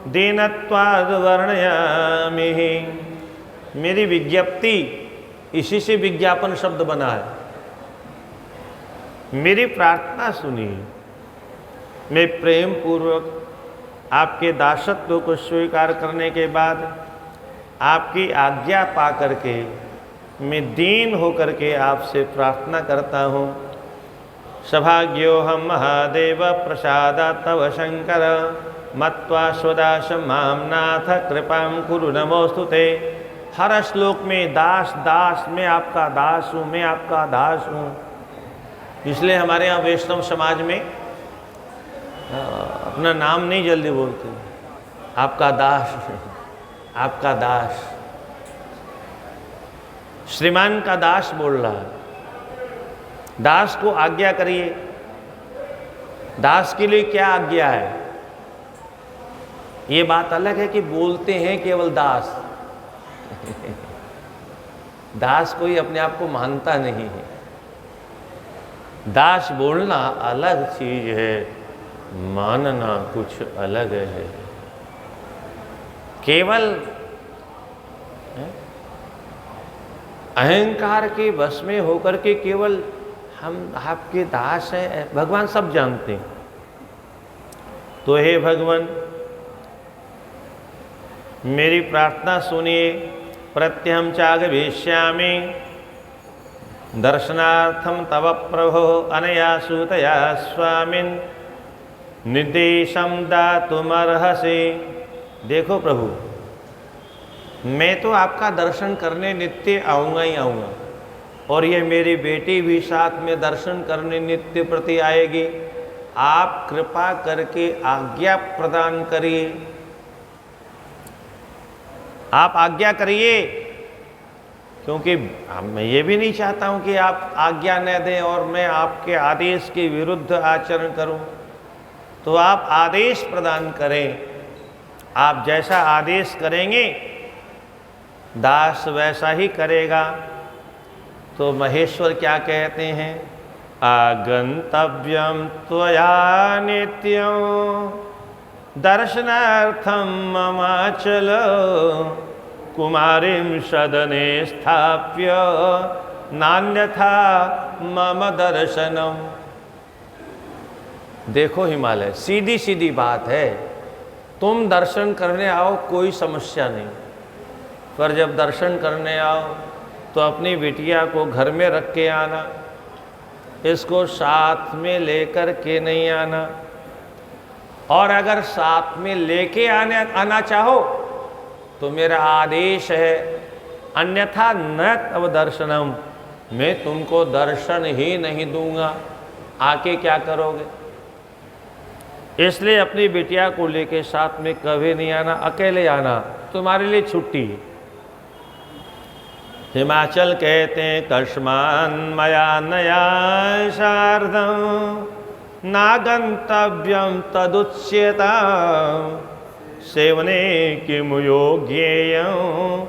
दीनत्वाद् वर्णयामि। मेरी विज्ञप्ति, इसी से विज्ञापन शब्द बना है। मेरी प्रार्थना सुनिए। मैं प्रेम पूर्वक आपके दासत्व को स्वीकार करने के बाद आपकी आज्ञा पा करके मैं दीन होकर के आपसे प्रार्थना करता हूँ। सभाग्योऽहं महादेव प्रसादात् तव शंकर मत्वा स्वदास मां नाथ कृपां कुरु नमोस्तुते। हर श्लोक में दास दास, मैं आपका दास हूँ, मैं आपका दास हूँ। इसलिए हमारे यहाँ वैष्णव समाज में अपना नाम नहीं जल्दी बोलते, आपका दास, आपका दास। श्रीमान का दास बोल रहा है। दास को आज्ञा करिए। दास के लिए क्या आज्ञा है? ये बात अलग है कि बोलते हैं केवल दास। दास कोई अपने आप को मानता नहीं है। दास बोलना अलग चीज है, मानना कुछ अलग है। केवल अहंकार के वश में होकर के केवल हम आपके दास हैं, भगवान सब जानते हैं। तो हे भगवान, मेरी प्रार्थना सुनिए। प्रत्यहं चागमिष्यामि दर्शनार्थम तव प्रभो अनया सूतया स्वामिन् निर्देशं दातुमर्हसि। देखो प्रभु, मैं तो आपका दर्शन करने नित्य आऊँगा ही आऊँगा, और ये मेरी बेटी भी साथ में दर्शन करने नित्य प्रति आएगी। आप कृपा करके आज्ञा प्रदान करिए। आप आज्ञा करिए, क्योंकि मैं ये भी नहीं चाहता हूँ कि आप आज्ञा न दें और मैं आपके आदेश के विरुद्ध आचरण करूँ। तो आप आदेश प्रदान करें। आप जैसा आदेश करेंगे दास वैसा ही करेगा। तो महेश्वर क्या कहते हैं? आगंतव्यम त्वया नित्यं दर्शनार्थम ममाचल कुमारीं सदने स्थाप्य नान्यथा मम दर्शनम। देखो हिमालय, सीधी सीधी बात है, तुम दर्शन करने आओ कोई समस्या नहीं, पर जब दर्शन करने आओ तो अपनी बिटिया को घर में रख के आना, इसको साथ में लेकर के नहीं आना। और अगर साथ में लेके आना चाहो तो मेरा आदेश है, अन्यथा न तव दर्शनम, मैं तुमको दर्शन ही नहीं दूंगा, आके क्या करोगे। इसलिए अपनी बिटिया को लेके साथ में कभी नहीं आना, अकेले आना, तुम्हारे लिए छुट्टी है। हिमाचल कहते हैं कस्मान मया नया शारदम नागंतव्यम तदुच्यता सेवने किम योग्येयं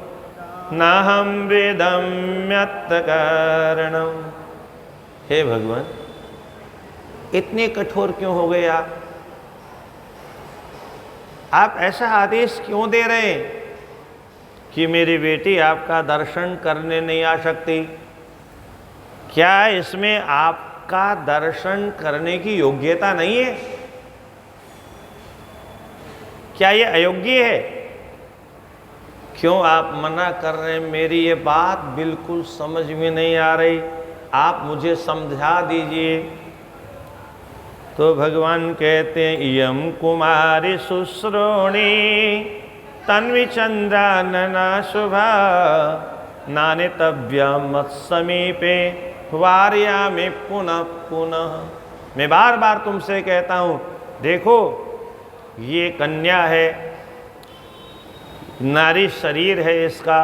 नाहम वेदम्यत कारणम। हे भगवान, इतने कठोर क्यों हो गए आप ऐसा आदेश क्यों दे रहे हैं कि मेरी बेटी आपका दर्शन करने नहीं आ सकती? क्या इसमें आपका दर्शन करने की योग्यता नहीं है? क्या ये अयोग्य है? क्यों आप मना कर रहे हैं? मेरी ये बात बिल्कुल समझ में नहीं आ रही, आप मुझे समझा दीजिए। तो भगवान कहते हैं इयम कुमारी शुश्रोणी तन्वी चंद्रानना शुभा नानितव्या मत समीपे वार्या में पुनः पुनः। मैं बार बार तुमसे कहता हूँ, देखो ये कन्या है, नारी शरीर है इसका,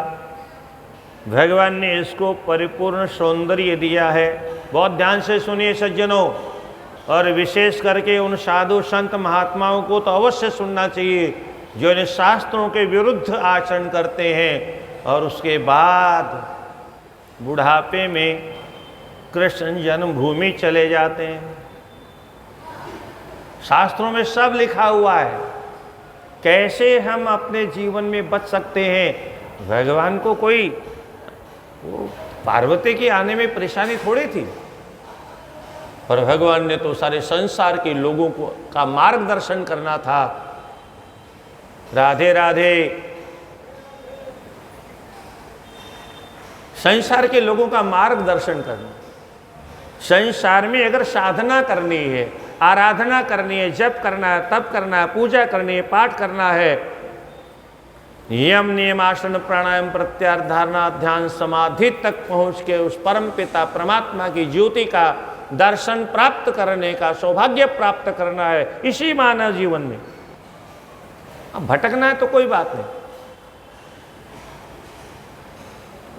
भगवान ने इसको परिपूर्ण सौंदर्य दिया है। बहुत ध्यान से सुनिए सज्जनों, और विशेष करके उन साधु संत महात्माओं को तो अवश्य सुनना चाहिए जो इन शास्त्रों के विरुद्ध आचरण करते हैं और उसके बाद बुढ़ापे में कृष्ण जन्मभूमि चले जाते हैं। शास्त्रों में सब लिखा हुआ है, कैसे हम अपने जीवन में बच सकते हैं। भगवान को कोई पार्वती के आने में परेशानी थोड़ी थी, पर भगवान ने तो सारे संसार के लोगों को का मार्गदर्शन करना था। राधे राधे। संसार के लोगों का मार्गदर्शन करना, संसार में अगर साधना करनी है, आराधना करनी है, जप करना है, तप करना है, पूजा करनी है, पाठ करना है, यम नियम आसन प्राणायाम प्रत्याहार धारणा ध्यान समाधि तक पहुंच के उस परम पिता परमात्मा की ज्योति का दर्शन प्राप्त करने का सौभाग्य प्राप्त करना है इसी मानव जीवन में। अब भटकना है तो कोई बात नहीं,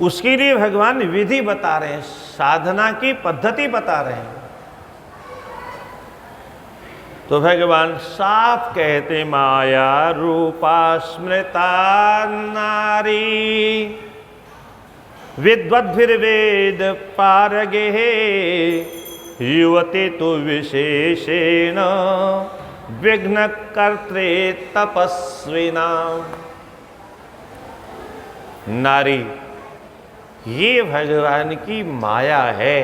उसके लिए भगवान विधि बता रहे हैं, साधना की पद्धति बता रहे हैं। तो भगवान साफ कहते माया रूपा स्मृता नारी विद्वद्भिर्वेद पारगे युवती तो विशेषेण विघ्न कर्त्रे तपस्विना। नारी ये भगवान की माया है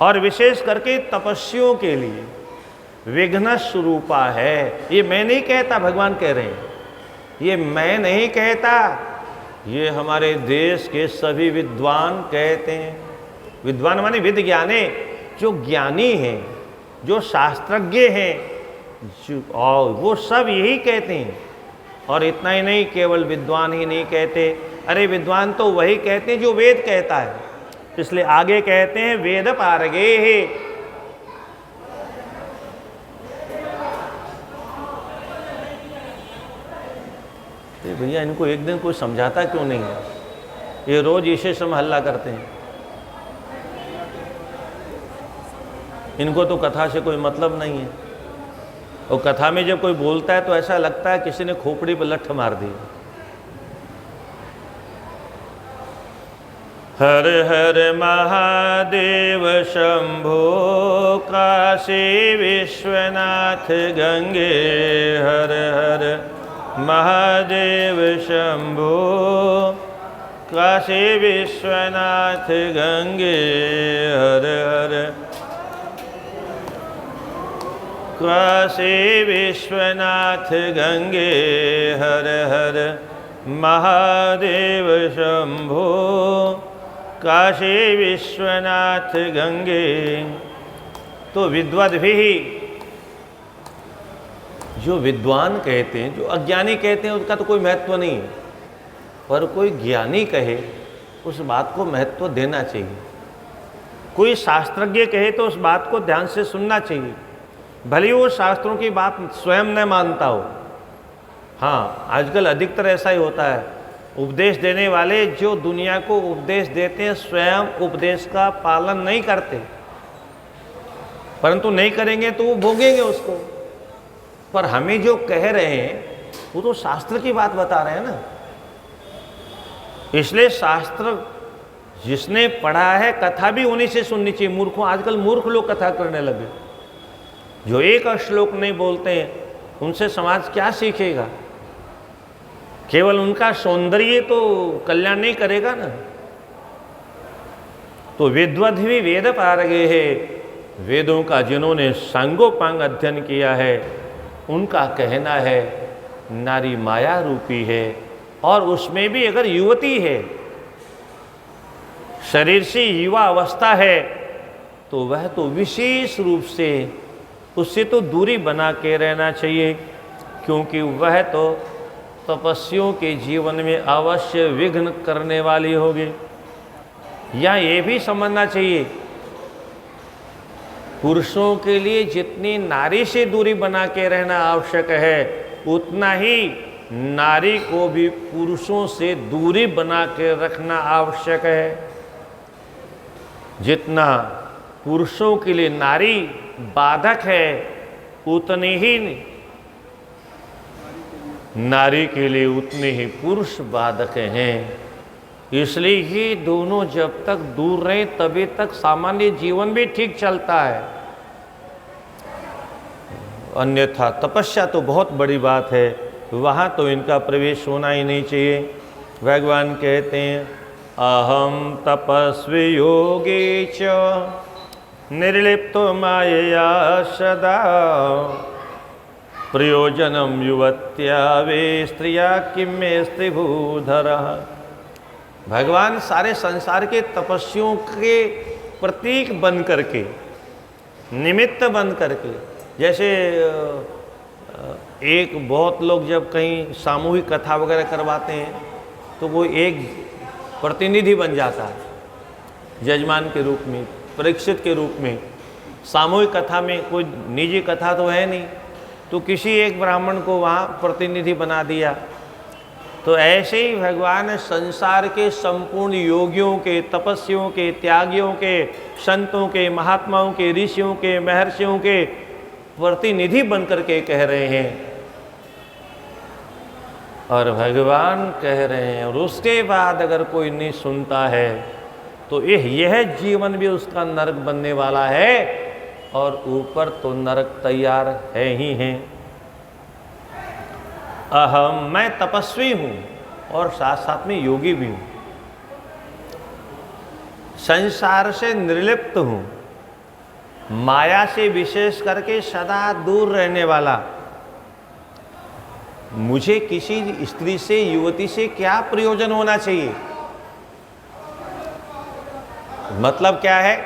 और विशेष करके तपस्वियों के लिए विघ्न स्वरूपा है। ये मैं नहीं कहता, भगवान कह रहे हैं, ये मैं नहीं कहता, ये हमारे देश के सभी विद्वान कहते हैं। विद्वान माने विद ज्ञाने, जो ज्ञानी हैं, जो शास्त्रज्ञ हैं, और वो सब यही कहते हैं। और इतना ही नहीं, केवल विद्वान ही नहीं कहते, अरे विद्वान तो वही कहते हैं जो वेद कहता है, इसलिए आगे कहते हैं वेद पारगे है। भैया इनको एक दिन कोई समझाता क्यों नहीं है? ये रोज इसे सम हल्ला करते हैं। इनको तो कथा से कोई मतलब नहीं है, और कथा में जब कोई बोलता है तो ऐसा लगता है किसी ने खोपड़ी पर लठ मार दी। हर हर महादेव शंभो काशी विश्वनाथ गंगे। हर हर महादेव शंभो काशी विश्वनाथ गंगे। हर हर काशी विश्वनाथ गंगे हर हर महादेव शंभो। काशी विश्वनाथ गंगे। तो विद्वद भी, जो विद्वान कहते हैं, जो अज्ञानी कहते हैं, उसका तो कोई महत्व नहीं है, पर कोई ज्ञानी कहे उस बात को महत्व देना चाहिए। कोई शास्त्रज्ञ कहे तो उस बात को ध्यान से सुनना चाहिए, भले वो शास्त्रों की बात स्वयं न मानता हो। हाँ, आजकल अधिकतर ऐसा ही होता है, उपदेश देने वाले जो दुनिया को उपदेश देते हैं स्वयं उपदेश का पालन नहीं करते, परंतु नहीं करेंगे तो वो भोगेंगे उसको। पर हमें जो कह रहे हैं वो तो शास्त्र की बात बता रहे हैं ना। इसलिए शास्त्र जिसने पढ़ा है, कथा भी उन्हीं से सुननी चाहिए। मूर्खों, आजकल मूर्ख लोग कथा करने लगे, जो एक श्लोक नहीं बोलते हैं, उनसे समाज क्या सीखेगा? केवल उनका सौंदर्य तो कल्याण नहीं करेगा ना। तो विद्वद भी वेद पारगे है, वेदों का जिन्होंने सांगोपांग अध्ययन किया है, उनका कहना है नारी माया रूपी है, और उसमें भी अगर युवती है, शरीर से युवा अवस्था है, तो वह तो विशेष रूप से उससे तो दूरी बना के रहना चाहिए, क्योंकि वह तो तपस्वियों के जीवन में अवश्य विघ्न करने वाली होगी। या ये भी समझना चाहिए, पुरुषों के लिए जितनी नारी से दूरी बना के रहना आवश्यक है, उतना ही नारी को भी पुरुषों से दूरी बना के रखना आवश्यक है। जितना पुरुषों के लिए नारी बाधक है, उतनी ही नारी के लिए उतने ही पुरुष बाधक हैं। इसलिए ये दोनों जब तक दूर रहें तभी तक सामान्य जीवन भी ठीक चलता है। अन्यथा तपस्या तो बहुत बड़ी बात है, वहाँ तो इनका प्रवेश होना ही नहीं चाहिए। भगवान कहते हैं अहम तपस्वी योगी च निर्लिप्तो मायया सदा प्रयोजनम युवत्या वे स्त्रिया किम में स्त्रीभूधर। भगवान सारे संसार के तपस्वियों के प्रतीक बन करके, निमित्त बन करके, जैसे एक बहुत लोग जब कहीं सामूहिक कथा वगैरह करवाते हैं तो वो एक प्रतिनिधि बन जाता है, जजमान के रूप में, परीक्षित के रूप में। सामूहिक कथा में कोई निजी कथा तो है नहीं, तो किसी एक ब्राह्मण को वहाँ प्रतिनिधि बना दिया। तो ऐसे ही भगवान संसार के संपूर्ण योगियों के, तपस्वियों के, त्यागियों के, संतों के, महात्माओं के, ऋषियों के, महर्षियों के प्रतिनिधि बनकर के कह रहे हैं। और भगवान कह रहे हैं, और उसके बाद अगर कोई नहीं सुनता है तो यह जीवन भी उसका नरक बनने वाला है, और ऊपर तो नरक तैयार है ही है। अहम, मैं तपस्वी हूँ और साथ साथ में योगी भी हूँ, संसार से निर्लिप्त हूँ, माया से विशेष करके सदा दूर रहने वाला। मुझे किसी स्त्री से, युवती से क्या प्रयोजन होना चाहिए? मतलब क्या है?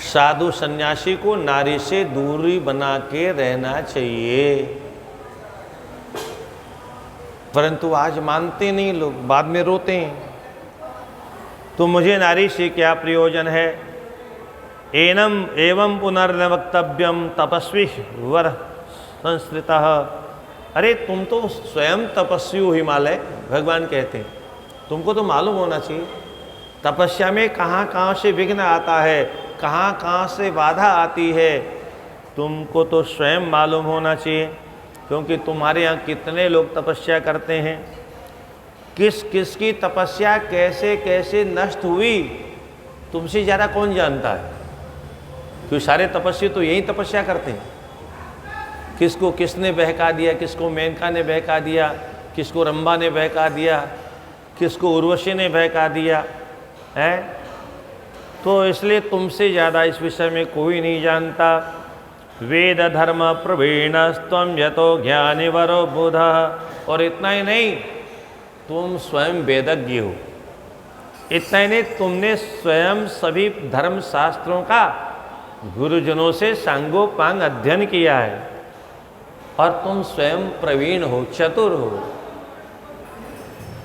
साधु सन्यासी को नारी से दूरी बना के रहना चाहिए, परंतु आज मानते नहीं लोग, बाद में रोते हैं। तो मुझे नारी से क्या प्रयोजन है? एवं पुनर्न वक्तव्यम तपस्वी वर संस्कृतः। अरे तुम तो स्वयं तपस्वी हो हिमालय, भगवान कहते हैं, तुमको तो मालूम होना चाहिए तपस्या में कहाँ कहाँ से विघ्न आता है, कहाँ कहाँ से बाधा आती है, तुमको तो स्वयं मालूम होना चाहिए। क्योंकि तुम्हारे यहाँ कितने लोग तपस्या करते हैं, किस किस की तपस्या कैसे कैसे नष्ट हुई, तुमसे ज़्यादा कौन जानता है? क्योंकि सारे तपस्वी तो यही तपस्या करते हैं। किसको किसने बहका दिया, किसको मेनका ने बहका दिया, किसको रंभा ने बहका दिया, किसको उर्वशी ने बहका दिया, है। तो इसलिए तुमसे ज़्यादा इस विषय में कोई नहीं जानता। वेद धर्म प्रवीणस्त्वं यतो ज्ञानिवरो बुधः। और इतना ही नहीं, तुम स्वयं वेदज्ञ हो। इतना ही नहीं, तुमने स्वयं सभी धर्म शास्त्रों का गुरुजनों से सांगोपांग अध्ययन किया है और तुम स्वयं प्रवीण हो, चतुर हो,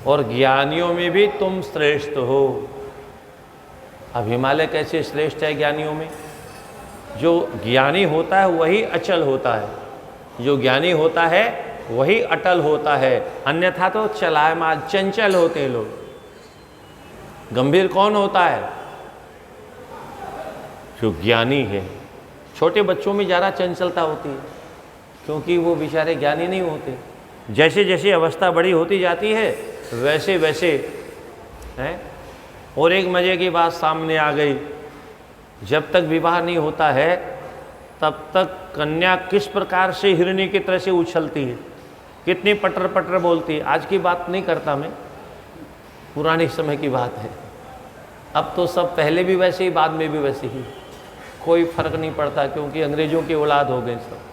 और ज्ञानियों में भी तुम श्रेष्ठ हो। अब हिमालय कैसे श्रेष्ठ है ज्ञानियों में? जो ज्ञानी होता है वही अचल होता है, जो ज्ञानी होता है वही अटल होता है, अन्यथा तो चलायमान चंचल होते हैं लोग। गंभीर कौन होता है? जो ज्ञानी है। छोटे बच्चों में ज़्यादा चंचलता होती है क्योंकि वो बेचारे ज्ञानी नहीं होते। जैसे जैसे अवस्था बड़ी होती जाती है वैसे वैसे है। और एक मज़े की बात सामने आ गई, जब तक विवाह नहीं होता है तब तक कन्या किस प्रकार से हिरणी की तरह से उछलती है, कितनी पटर पटर बोलती है। आज की बात नहीं करता मैं, पुराने समय की बात है। अब तो सब पहले भी वैसे ही, बाद में भी वैसे ही, कोई फर्क नहीं पड़ता क्योंकि अंग्रेजों की औलाद हो गए सब।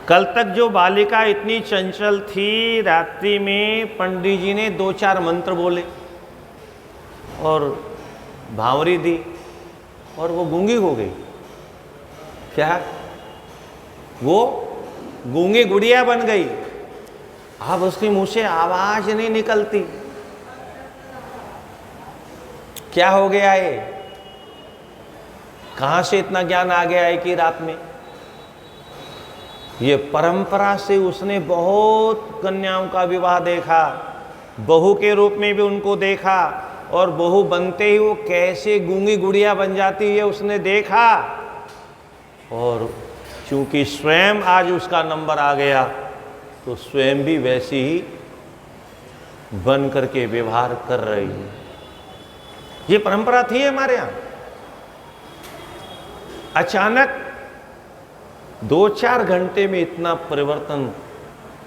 कल तक जो बालिका इतनी चंचल थी, रात्रि में पंडित जी ने 2-4 मंत्र बोले और भांवरी दी और वो गूंगी हो गई। क्या? वो गूंगी गुड़िया बन गई। अब उसके मुंह से आवाज नहीं निकलती। क्या हो गया है? कहां से इतना ज्ञान आ गया है कि रात में? ये परंपरा से उसने बहुत कन्याओं का विवाह देखा, बहू के रूप में भी उनको देखा, और बहू बनते ही वो कैसे गूंगी गुड़िया बन जाती है उसने देखा। और चूंकि स्वयं आज उसका नंबर आ गया तो स्वयं भी वैसी ही बन करके व्यवहार कर रही है। ये परंपरा थी हमारे यहां। अचानक 2-4 घंटे में इतना परिवर्तन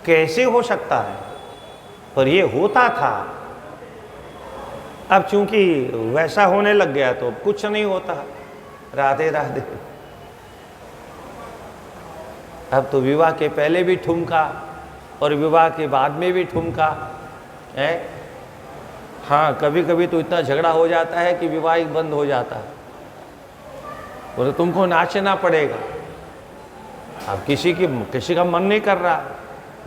कैसे हो सकता है? पर ये होता था। अब चूंकि वैसा होने लग गया तो कुछ नहीं होता। राधे राधे। अब तो विवाह के पहले भी ठुमका और विवाह के बाद में भी ठुमका है। हाँ, कभी कभी तो इतना झगड़ा हो जाता है कि विवाह ही बंद हो जाता है, बोले तुमको नाचना पड़ेगा। अब किसी का मन नहीं कर रहा,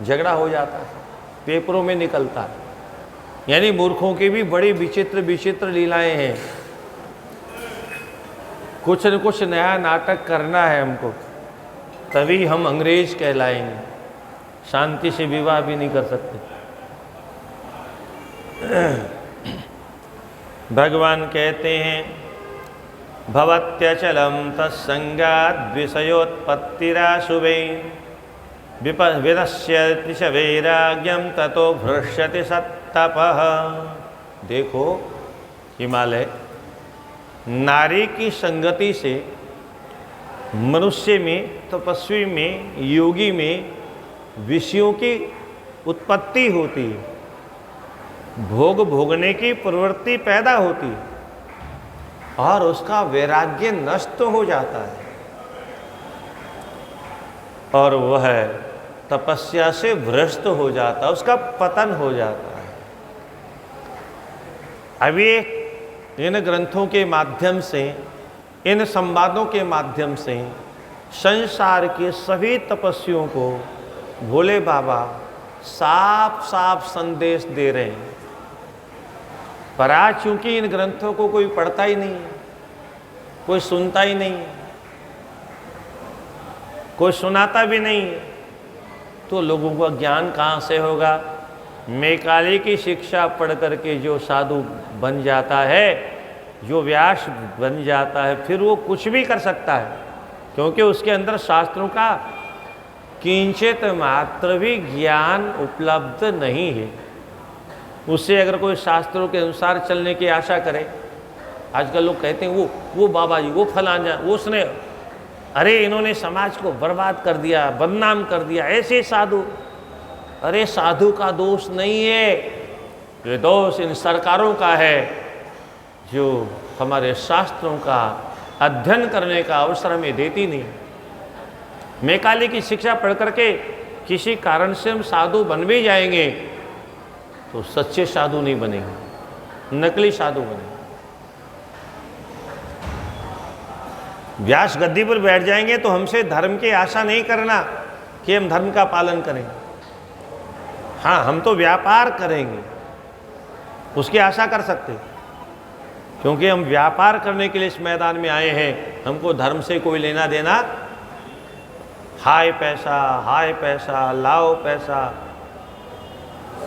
झगड़ा हो जाता है, पेपरों में निकलता है। यानी मूर्खों की भी बड़ी विचित्र विचित्र लीलाएं हैं। कुछ न कुछ नया नाटक करना है हमको, तभी हम अंग्रेज कहलाएंगे। शांति से विवाह भी नहीं कर सकते। भगवान कहते हैं भवत्यचलम तत्संगाद् विषयोत्पत्तिराशुभे विनश्यति च वैराग्यम ततो भ्रश्यति सत्तपः। देखो, हिमालय नारी की संगति से मनुष्य में, तपस्वी में, योगी में विषयों की उत्पत्ति होती है, भोग भोगने की प्रवृत्ति पैदा होती है और उसका वैराग्य नष्ट हो जाता है और वह तपस्या से भ्रष्ट हो जाता है, उसका पतन हो जाता है। अभी इन ग्रंथों के माध्यम से, इन संवादों के माध्यम से संसार के सभी तपस्वियों को भोले बाबा साफ साफ संदेश दे रहे हैं। पर आज चूंकि इन ग्रंथों को कोई पढ़ता ही नहीं है, कोई सुनता ही नहीं है, कोई सुनाता भी नहीं है, तो लोगों का ज्ञान कहाँ से होगा? मैकाले की शिक्षा पढ़ करके जो साधु बन जाता है, जो व्यास बन जाता है, फिर वो कुछ भी कर सकता है, क्योंकि उसके अंदर शास्त्रों का किंचित मात्र भी ज्ञान उपलब्ध नहीं है। उससे अगर कोई शास्त्रों के अनुसार चलने की आशा करे, आजकल लोग कहते हैं वो बाबा जी, वो फलाना, वो उसने, अरे इन्होंने समाज को बर्बाद कर दिया, बदनाम कर दिया, ऐसे साधु। अरे साधु का दोष नहीं है, ये दोष इन सरकारों का है जो हमारे शास्त्रों का अध्ययन करने का अवसर हमें देती नहीं। मैकाले की शिक्षा पढ़ करके किसी कारण से हम साधु बन भी जाएंगे तो सच्चे साधु नहीं बनेंगे, नकली साधु बनेंगे। व्यास गद्दी पर बैठ जाएंगे तो हमसे धर्म की आशा नहीं करना कि हम धर्म का पालन करेंगे। हाँ, हम तो व्यापार करेंगे, उसकी आशा कर सकते, क्योंकि हम व्यापार करने के लिए इस मैदान में आए हैं। हमको धर्म से कोई लेना देना, हाय पैसा, लाओ पैसा।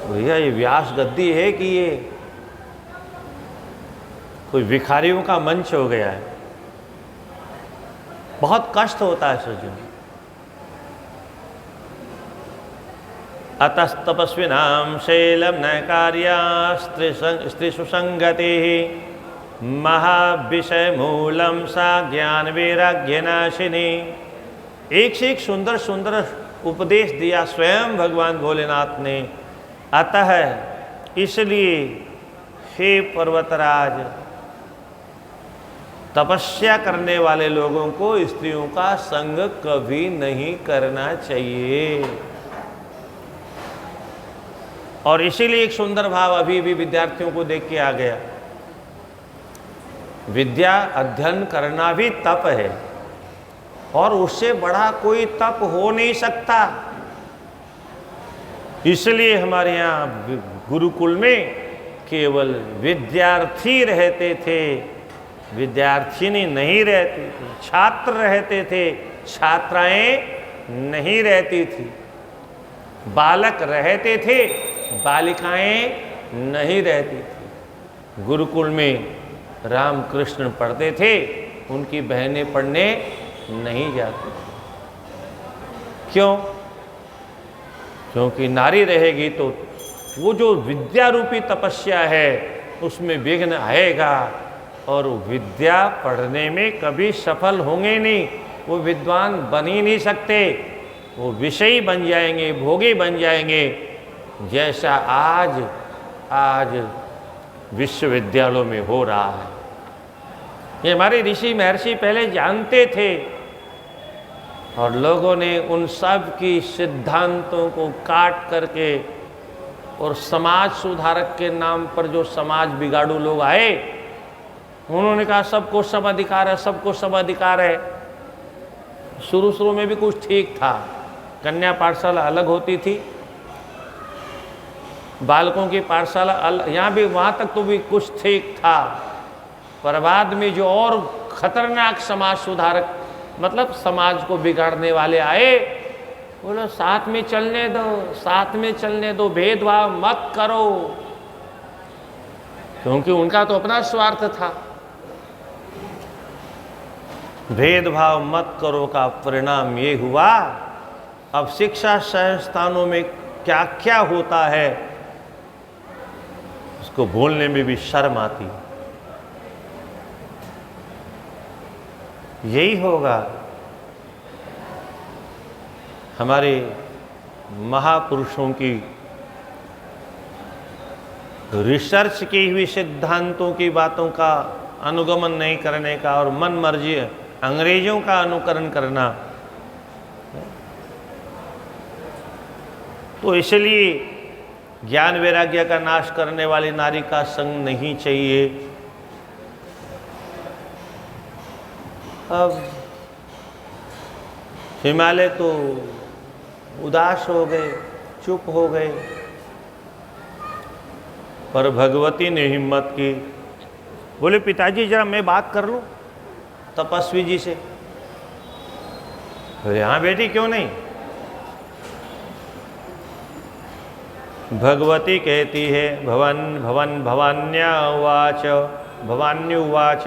भैया ये व्यास गद्दी है कि ये कोई भिखारियों का मंच हो गया है। बहुत कष्ट होता है सज्जन। अतस्तपस्विनां शैलम न कार्या स्त्रीषु संगति महाविषय मूलम सा ज्ञान वैराग्य नाशिनी। एक से एक सुंदर सुंदर उपदेश दिया स्वयं भगवान भोलेनाथ ने। अतः इसलिए हे पर्वतराज, तपस्या करने वाले लोगों को स्त्रियों का संग कभी नहीं करना चाहिए। और इसीलिए एक सुंदर भाव अभी भी विद्यार्थियों को देख के आ गया। विद्या अध्ययन करना भी तप है और उससे बड़ा कोई तप हो नहीं सकता। इसलिए हमारे यहाँ गुरुकुल में केवल विद्यार्थी रहते थे, विद्यार्थिनी नहीं रहती थी। छात्र रहते थे, छात्राएं नहीं रहती थी। बालक रहते थे, बालिकाएं नहीं रहती थी। गुरुकुल में रामकृष्ण पढ़ते थे, उनकी बहनें पढ़ने नहीं जाती थी। क्यों? क्योंकि नारी रहेगी तो वो जो विद्या रूपी तपस्या है उसमें विघ्न आएगा और विद्या पढ़ने में कभी सफल होंगे नहीं। वो विद्वान बन ही नहीं सकते, वो विषयी बन जाएंगे, भोगी बन जाएंगे। जैसा आज विश्वविद्यालयों में हो रहा है। ये हमारे ऋषि महर्षि पहले जानते थे और लोगों ने उन सब की सिद्धांतों को काट करके और समाज सुधारक के नाम पर जो समाज बिगाड़ू लोग आए, उन्होंने कहा सबको सब अधिकार है, सबको सब अधिकार है। शुरू में भी कुछ ठीक था, कन्या पाठशाला अलग होती थी, बालकों की पाठशाला यहाँ भी, वहाँ तक तो भी कुछ ठीक था। पर बाद में जो और खतरनाक समाज सुधारक, मतलब समाज को बिगाड़ने वाले आए, बोलो साथ में चलने दो, साथ में चलने दो, भेदभाव मत करो। क्योंकि उनका तो अपना स्वार्थ था। भेदभाव मत करो का परिणाम ये हुआ, अब शिक्षा संस्थानों में क्या क्या होता है उसको बोलने में भी शर्म आती है। यही होगा हमारे महापुरुषों की रिसर्च की हुई सिद्धांतों की बातों का अनुगमन नहीं करने का और मन मर्जी अंग्रेजों का अनुकरण करना। तो इसलिए ज्ञान वैराग्य का नाश करने वाली नारी का संग नहीं चाहिए। अब हिमालय तो उदास हो गए, चुप हो गए, पर भगवती ने हिम्मत की, बोले पिताजी जरा मैं बात कर लूं तपस्वी जी से। बोले हाँ बेटी क्यों नहीं। भगवती कहती है भवान्युवाच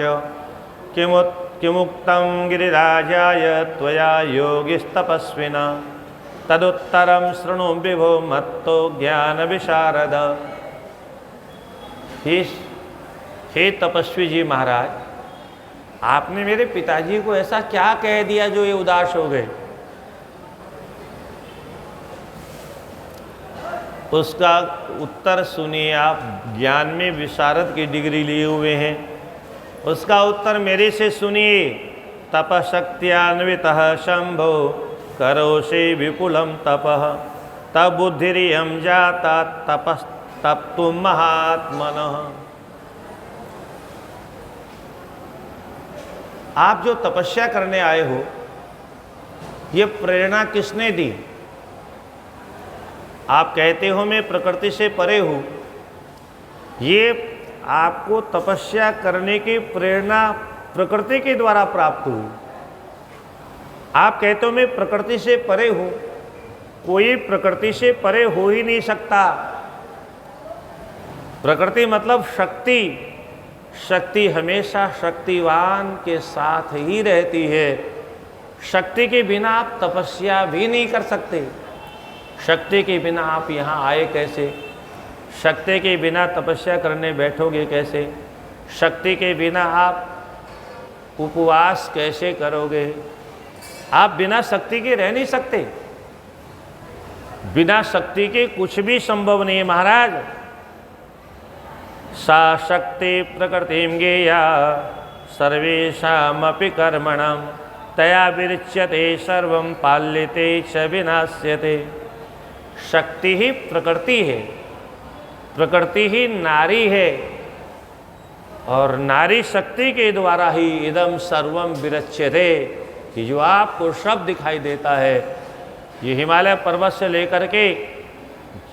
किमुक्तं गिरिराजाय त्वया योगिस्तपस्विना तदुत्तरं शृणु विभो मत्तो ज्ञान विशारद। हे तपस्वी जी महाराज, आपने मेरे पिताजी को ऐसा क्या कह दिया जो ये उदास हो गए। उसका उत्तर सुनिए। आप ज्ञान में विशारद की डिग्री लिए हुए हैं, उसका उत्तर मेरे से सुनिए। तपशक्त्यान्वितः शंभो करोषि विपुलम तपः तब बुद्धिरियं जाता तपस्तप्तुं महात्मनः। आप जो तपस्या करने आए हो, ये प्रेरणा किसने दी? आप कहते हो मैं प्रकृति से परे हूँ, ये आपको तपस्या करने की प्रेरणा प्रकृति के द्वारा प्राप्त हुई। आप कहते हो मैं प्रकृति से परे हूँ, कोई प्रकृति से परे हो ही नहीं सकता। प्रकृति मतलब शक्ति, शक्ति हमेशा शक्तिवान के साथ ही रहती है। शक्ति के बिना आप तपस्या भी नहीं कर सकते। शक्ति के बिना आप यहाँ आए कैसे? शक्ति के बिना तपस्या करने बैठोगे कैसे? शक्ति के बिना आप उपवास कैसे करोगे? आप बिना शक्ति के रह नहीं सकते। बिना शक्ति के कुछ भी संभव नहीं है महाराज। सा शक्ति प्रकृतिं गेया सर्वेषामपि कर्मणां तया विरच्यते सर्वं पाल्यते च विनाश्यते। शक्ति ही प्रकृति है, प्रकृति ही नारी है, और नारी शक्ति के द्वारा ही इदम सर्वम विरच्यते। कि जो आपको सब दिखाई देता है, ये हिमालय पर्वत से लेकर के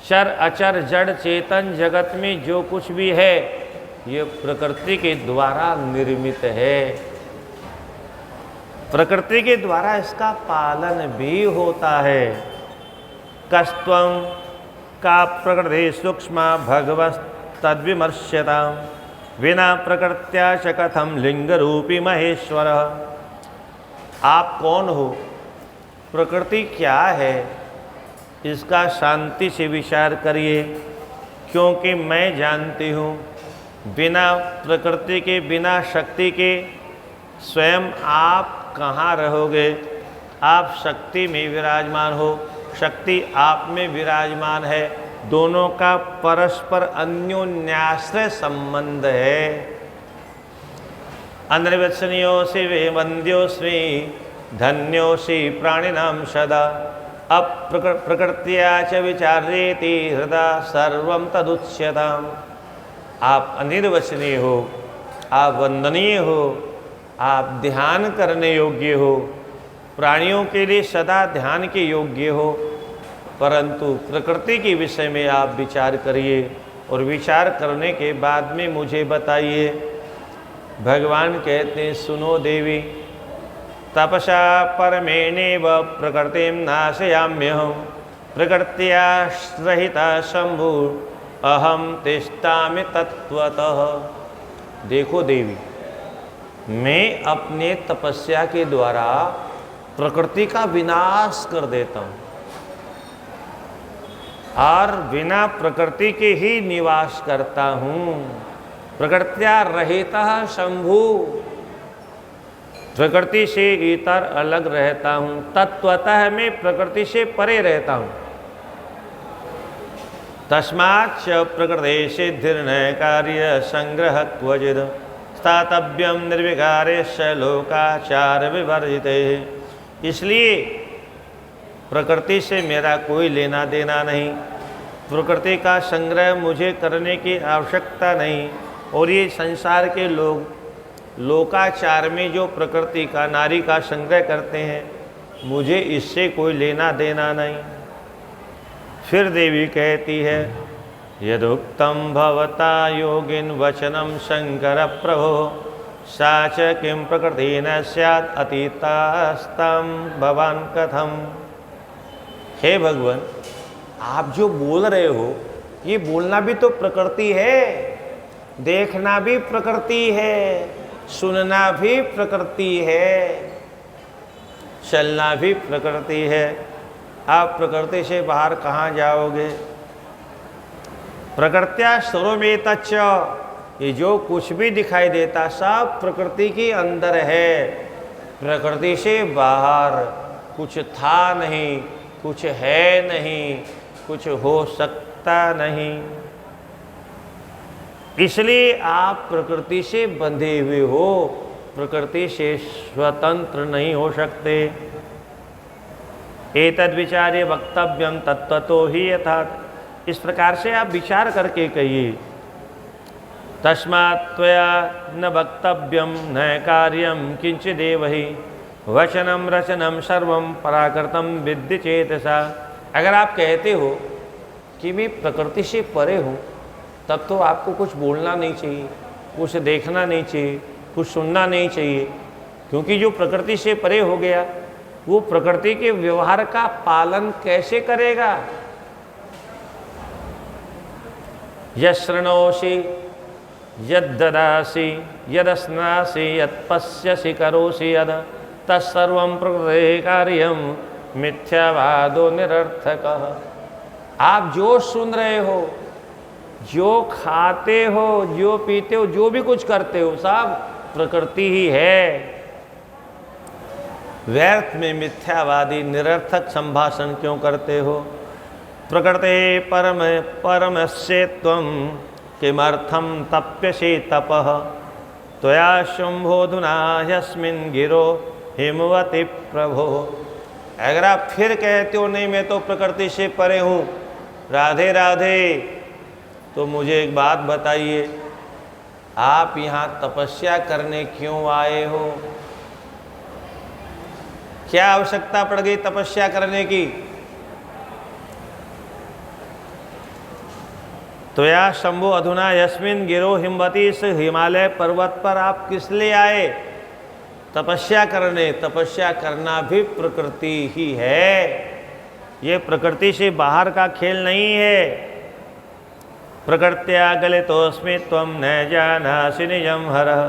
चर अचर जड़ चेतन जगत में जो कुछ भी है, ये प्रकृति के द्वारा निर्मित है। प्रकृति के द्वारा इसका पालन भी होता है। कस्त्वं का प्रकृति सूक्ष्म भगवस् तद्विमर्श्यतां विना प्रकृत्या च कथम लिंग रूपी महेश्वर। आप कौन हो? प्रकृति क्या है? इसका शांति से विचार करिए, क्योंकि मैं जानती हूँ बिना प्रकृति के, बिना शक्ति के स्वयं आप कहाँ रहोगे। आप शक्ति में विराजमान हो, शक्ति आप में विराजमान है। दोनों का परस्पर अन्योन्याश्रय संबंध है। अनिर्वचनीयोऽसि वन्द्योऽस्मि धन्योऽसि प्राणिनां सदा अब प्रकृत्या च विचार्येति हृदय सर्वं तदुच्यताम्। आप अनिर्वचनीय हो, आप वंदनीय हो, आप ध्यान करने योग्य हो, प्राणियों के लिए सदा ध्यान के योग्य हो, परंतु प्रकृति के विषय में आप विचार करिए और विचार करने के बाद में मुझे बताइए। भगवान कहते हैं, सुनो देवी, तपसा परमेणैव प्रकृतिं नाशयाम्यहं प्रकृत्या रहिता शंभु अहम तिष्ठामि तत्त्वतः। देखो देवी, मैं अपने तपस्या के द्वारा प्रकृति का विनाश कर देता हूँ और बिना प्रकृति के ही निवास करता हूँ। प्रकृत्या रहितः शंभु, प्रकृति से इतर अलग रहता हूँ। तत्वतः मैं प्रकृति से परे रहता हूँ। तस्माच्च प्रकृते सिद्धिर्न कार्य संग्रह क्वचित् स्थातव्यम निर्विकारेश्य लोकाचार विवर्जिते। इसलिए प्रकृति से मेरा कोई लेना देना नहीं, प्रकृति का संग्रह मुझे करने की आवश्यकता नहीं। और ये संसार के लोग लोकाचार में जो प्रकृति का, नारी का संग्रह करते हैं, मुझे इससे कोई लेना देना नहीं। फिर देवी कहती है, यदुक्तम भवता योगिन वचनम शंकर प्रभो सा च किं प्रकृति न स्यात् अतीतास्तं भवान कथम। हे भगवान, आप जो बोल रहे हो, ये बोलना भी तो प्रकृति है, देखना भी प्रकृति है, सुनना भी प्रकृति है, चलना भी प्रकृति है। आप प्रकृति से बाहर कहाँ जाओगे? प्रकृत्या सर्वमेतच्च, ये जो कुछ भी दिखाई देता सब प्रकृति के अंदर है। प्रकृति से बाहर कुछ था नहीं, कुछ है नहीं, कुछ हो सकता नहीं। इसलिए आप प्रकृति से बंधे हुए हो, प्रकृति से स्वतंत्र नहीं हो सकते। एतद् विचार्य वक्तव्यम तत्त्वतो हि यथात्। इस प्रकार से आप विचार करके कहिए। तस्मात् त्वया न वक्तव्यम न कार्यम किंचिदेव हि वचनम रचनम सर्वम पराकृतम विद्धि चेतसा। अगर आप कहते हो कि मैं प्रकृति से परे हूँ, तब तो आपको कुछ बोलना नहीं चाहिए, कुछ देखना नहीं चाहिए, कुछ सुनना नहीं चाहिए, क्योंकि जो प्रकृति से परे हो गया वो प्रकृति के व्यवहार का पालन कैसे करेगा। यशृणोषि यद्ददासि यदस्नासि यत्पश्यसि करोषि यद तत्सर्वं प्रकृतेः कार्यं मिथ्यावादो निरर्थकः। आप जो सुन रहे हो, जो खाते हो, जो पीते हो, जो भी कुछ करते हो, सब प्रकृति ही है। व्यर्थ में मिथ्यावादी निरर्थक संभाषण क्यों करते हो। प्रकृते परमस्य त्वं किमर्थं तप्यसे तपः त्वया शंभोधुना यस्मिन् गिरो हिमवती प्रभो। अगर आप फिर कहते हो नहीं मैं तो प्रकृति से परे हूँ, राधे राधे, तो मुझे एक बात बताइए, आप यहाँ तपस्या करने क्यों आए हो। क्या आवश्यकता पड़ गई तपस्या करने की। त्वया शंभो अधुना यस्मिन गिरो हिमवती। इस हिमालय पर्वत पर आप किस लिए आए। तपस्या करने। तपस्या करना भी प्रकृति ही है, ये प्रकृति से बाहर का खेल नहीं है। प्रकृत्या गलितोऽस्मि त्वं न जानासि निजं हरः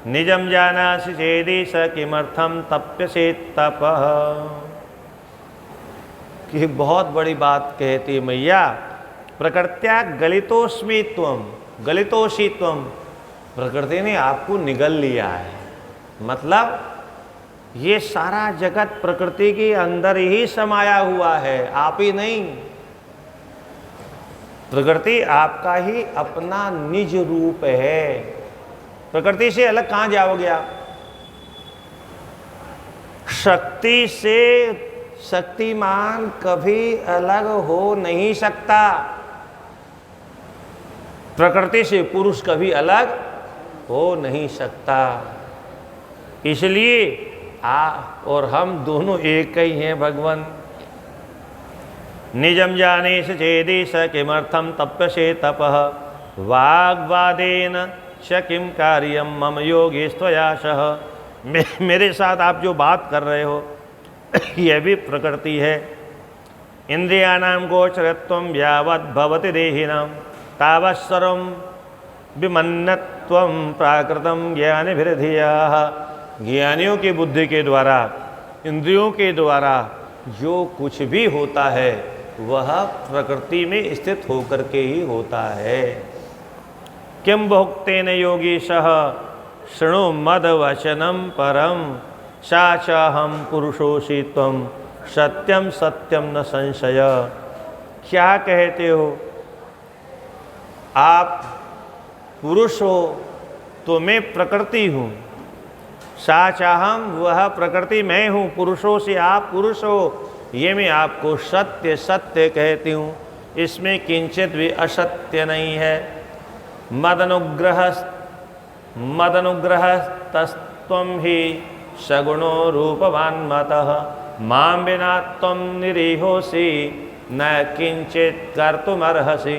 निजं जानासि चेदीश किमर्थं तप्यसे तपः। कि बहुत बड़ी बात कहती मैया। प्रकृत्या गलितोऽस्मि त्वं, गलितोषि त्वं, प्रकृति ने आपको निगल लिया है। मतलब ये सारा जगत प्रकृति के अंदर ही समाया हुआ है, आप ही नहीं। प्रकृति आपका ही अपना निज रूप है। प्रकृति से अलग कहाँ जाओगे आप। शक्ति से शक्तिमान कभी अलग हो नहीं सकता। प्रकृति से पुरुष कभी अलग हो नहीं सकता। इसलिए और हम दोनों एक ही हैं भगवान। निजम जाने से चेदीश किमर्थम तप्यसे तपः वाग्वादेन च किम कार्यम मम योगेस्त्वया सह। मेरे साथ आप जो बात कर रहे हो यह भी प्रकृति है। इंद्रियाणां गोचरत्वं यावद् भवति देहिनां तावत्सर्वं विमन्नत्वं प्राकृतं ज्ञानिभिर्धियाः। ज्ञानियों की बुद्धि के द्वारा, इंद्रियों के द्वारा जो कुछ भी होता है वह प्रकृति में स्थित होकर के ही होता है। किम भोक्तेन योगीशः शृणु मद वचनम परम साचाहम पुरुषोऽसि त्वं सत्यम सत्यम न संशय। क्या कहते हो आप पुरुष हो तो मैं प्रकृति हूँ। साचाहम वह प्रकृति मैं हूँ, पुरुषों से आप पुरुष हो, ये मैं आपको सत्य सत्य कहती हूँ, इसमें किंचित भी असत्य नहीं है। मदनुग्रह तस्त्वं ही सगुणो रूपवान् मतः मां विना त्वं निरीहोसि न किंचित कर्तुमर्हसि।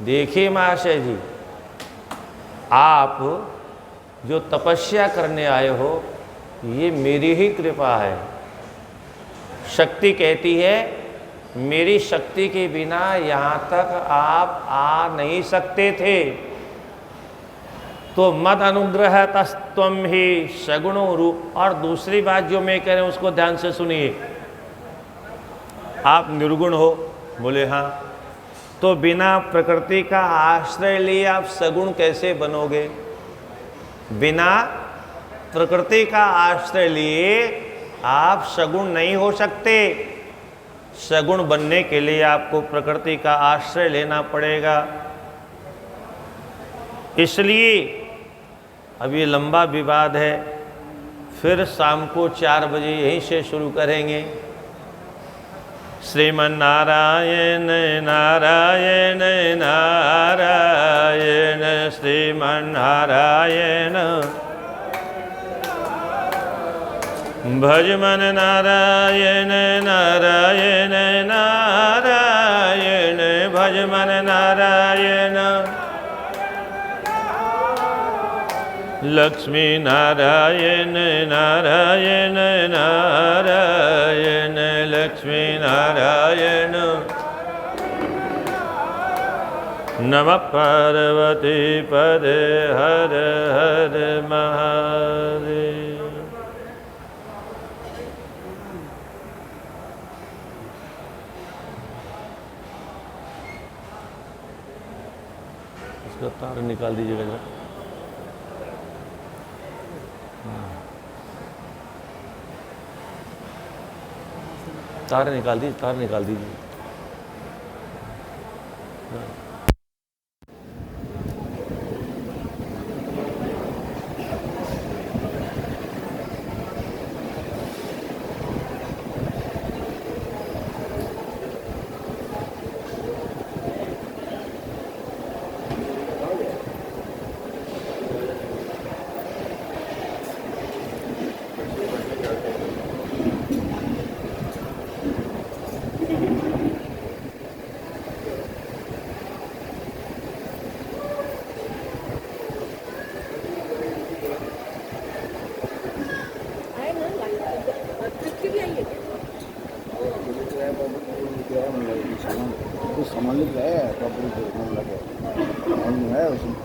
देखिए महाशय जी, आप जो तपस्या करने आए हो ये मेरी ही कृपा है। शक्ति कहती है मेरी शक्ति के बिना यहाँ तक आप आ नहीं सकते थे। तो मद अनुग्रह तस्त्वं ही सगुणो रूप। और दूसरी बात जो मैं कह रहा हूँ उसको ध्यान से सुनिए। आप निर्गुण हो, बोले हाँ, तो बिना प्रकृति का आश्रय लिए आप सगुण कैसे बनोगे। बिना प्रकृति का आश्रय लिए आप सगुण नहीं हो सकते। सगुण बनने के लिए आपको प्रकृति का आश्रय लेना पड़ेगा। इसलिए अब ये लंबा विवाद है, फिर शाम को 4 बजे यहीं से शुरू करेंगे। श्रीमन्नारायण नारायण नारायण श्रीमन्नारायण भज मन नारायण नारायण नारायण भज मन नारायण लक्ष्मी नारायण नारायण नारायण लक्ष्मी नारायण नमः पार्वती पदे हर हर महादेव। इसका तार निकाल दीजिएगा जरा। तार निकाल दीजिए, तार निकाल दीजिए। कुछ सामान लेके आया है कपड़े को लगे है उसमें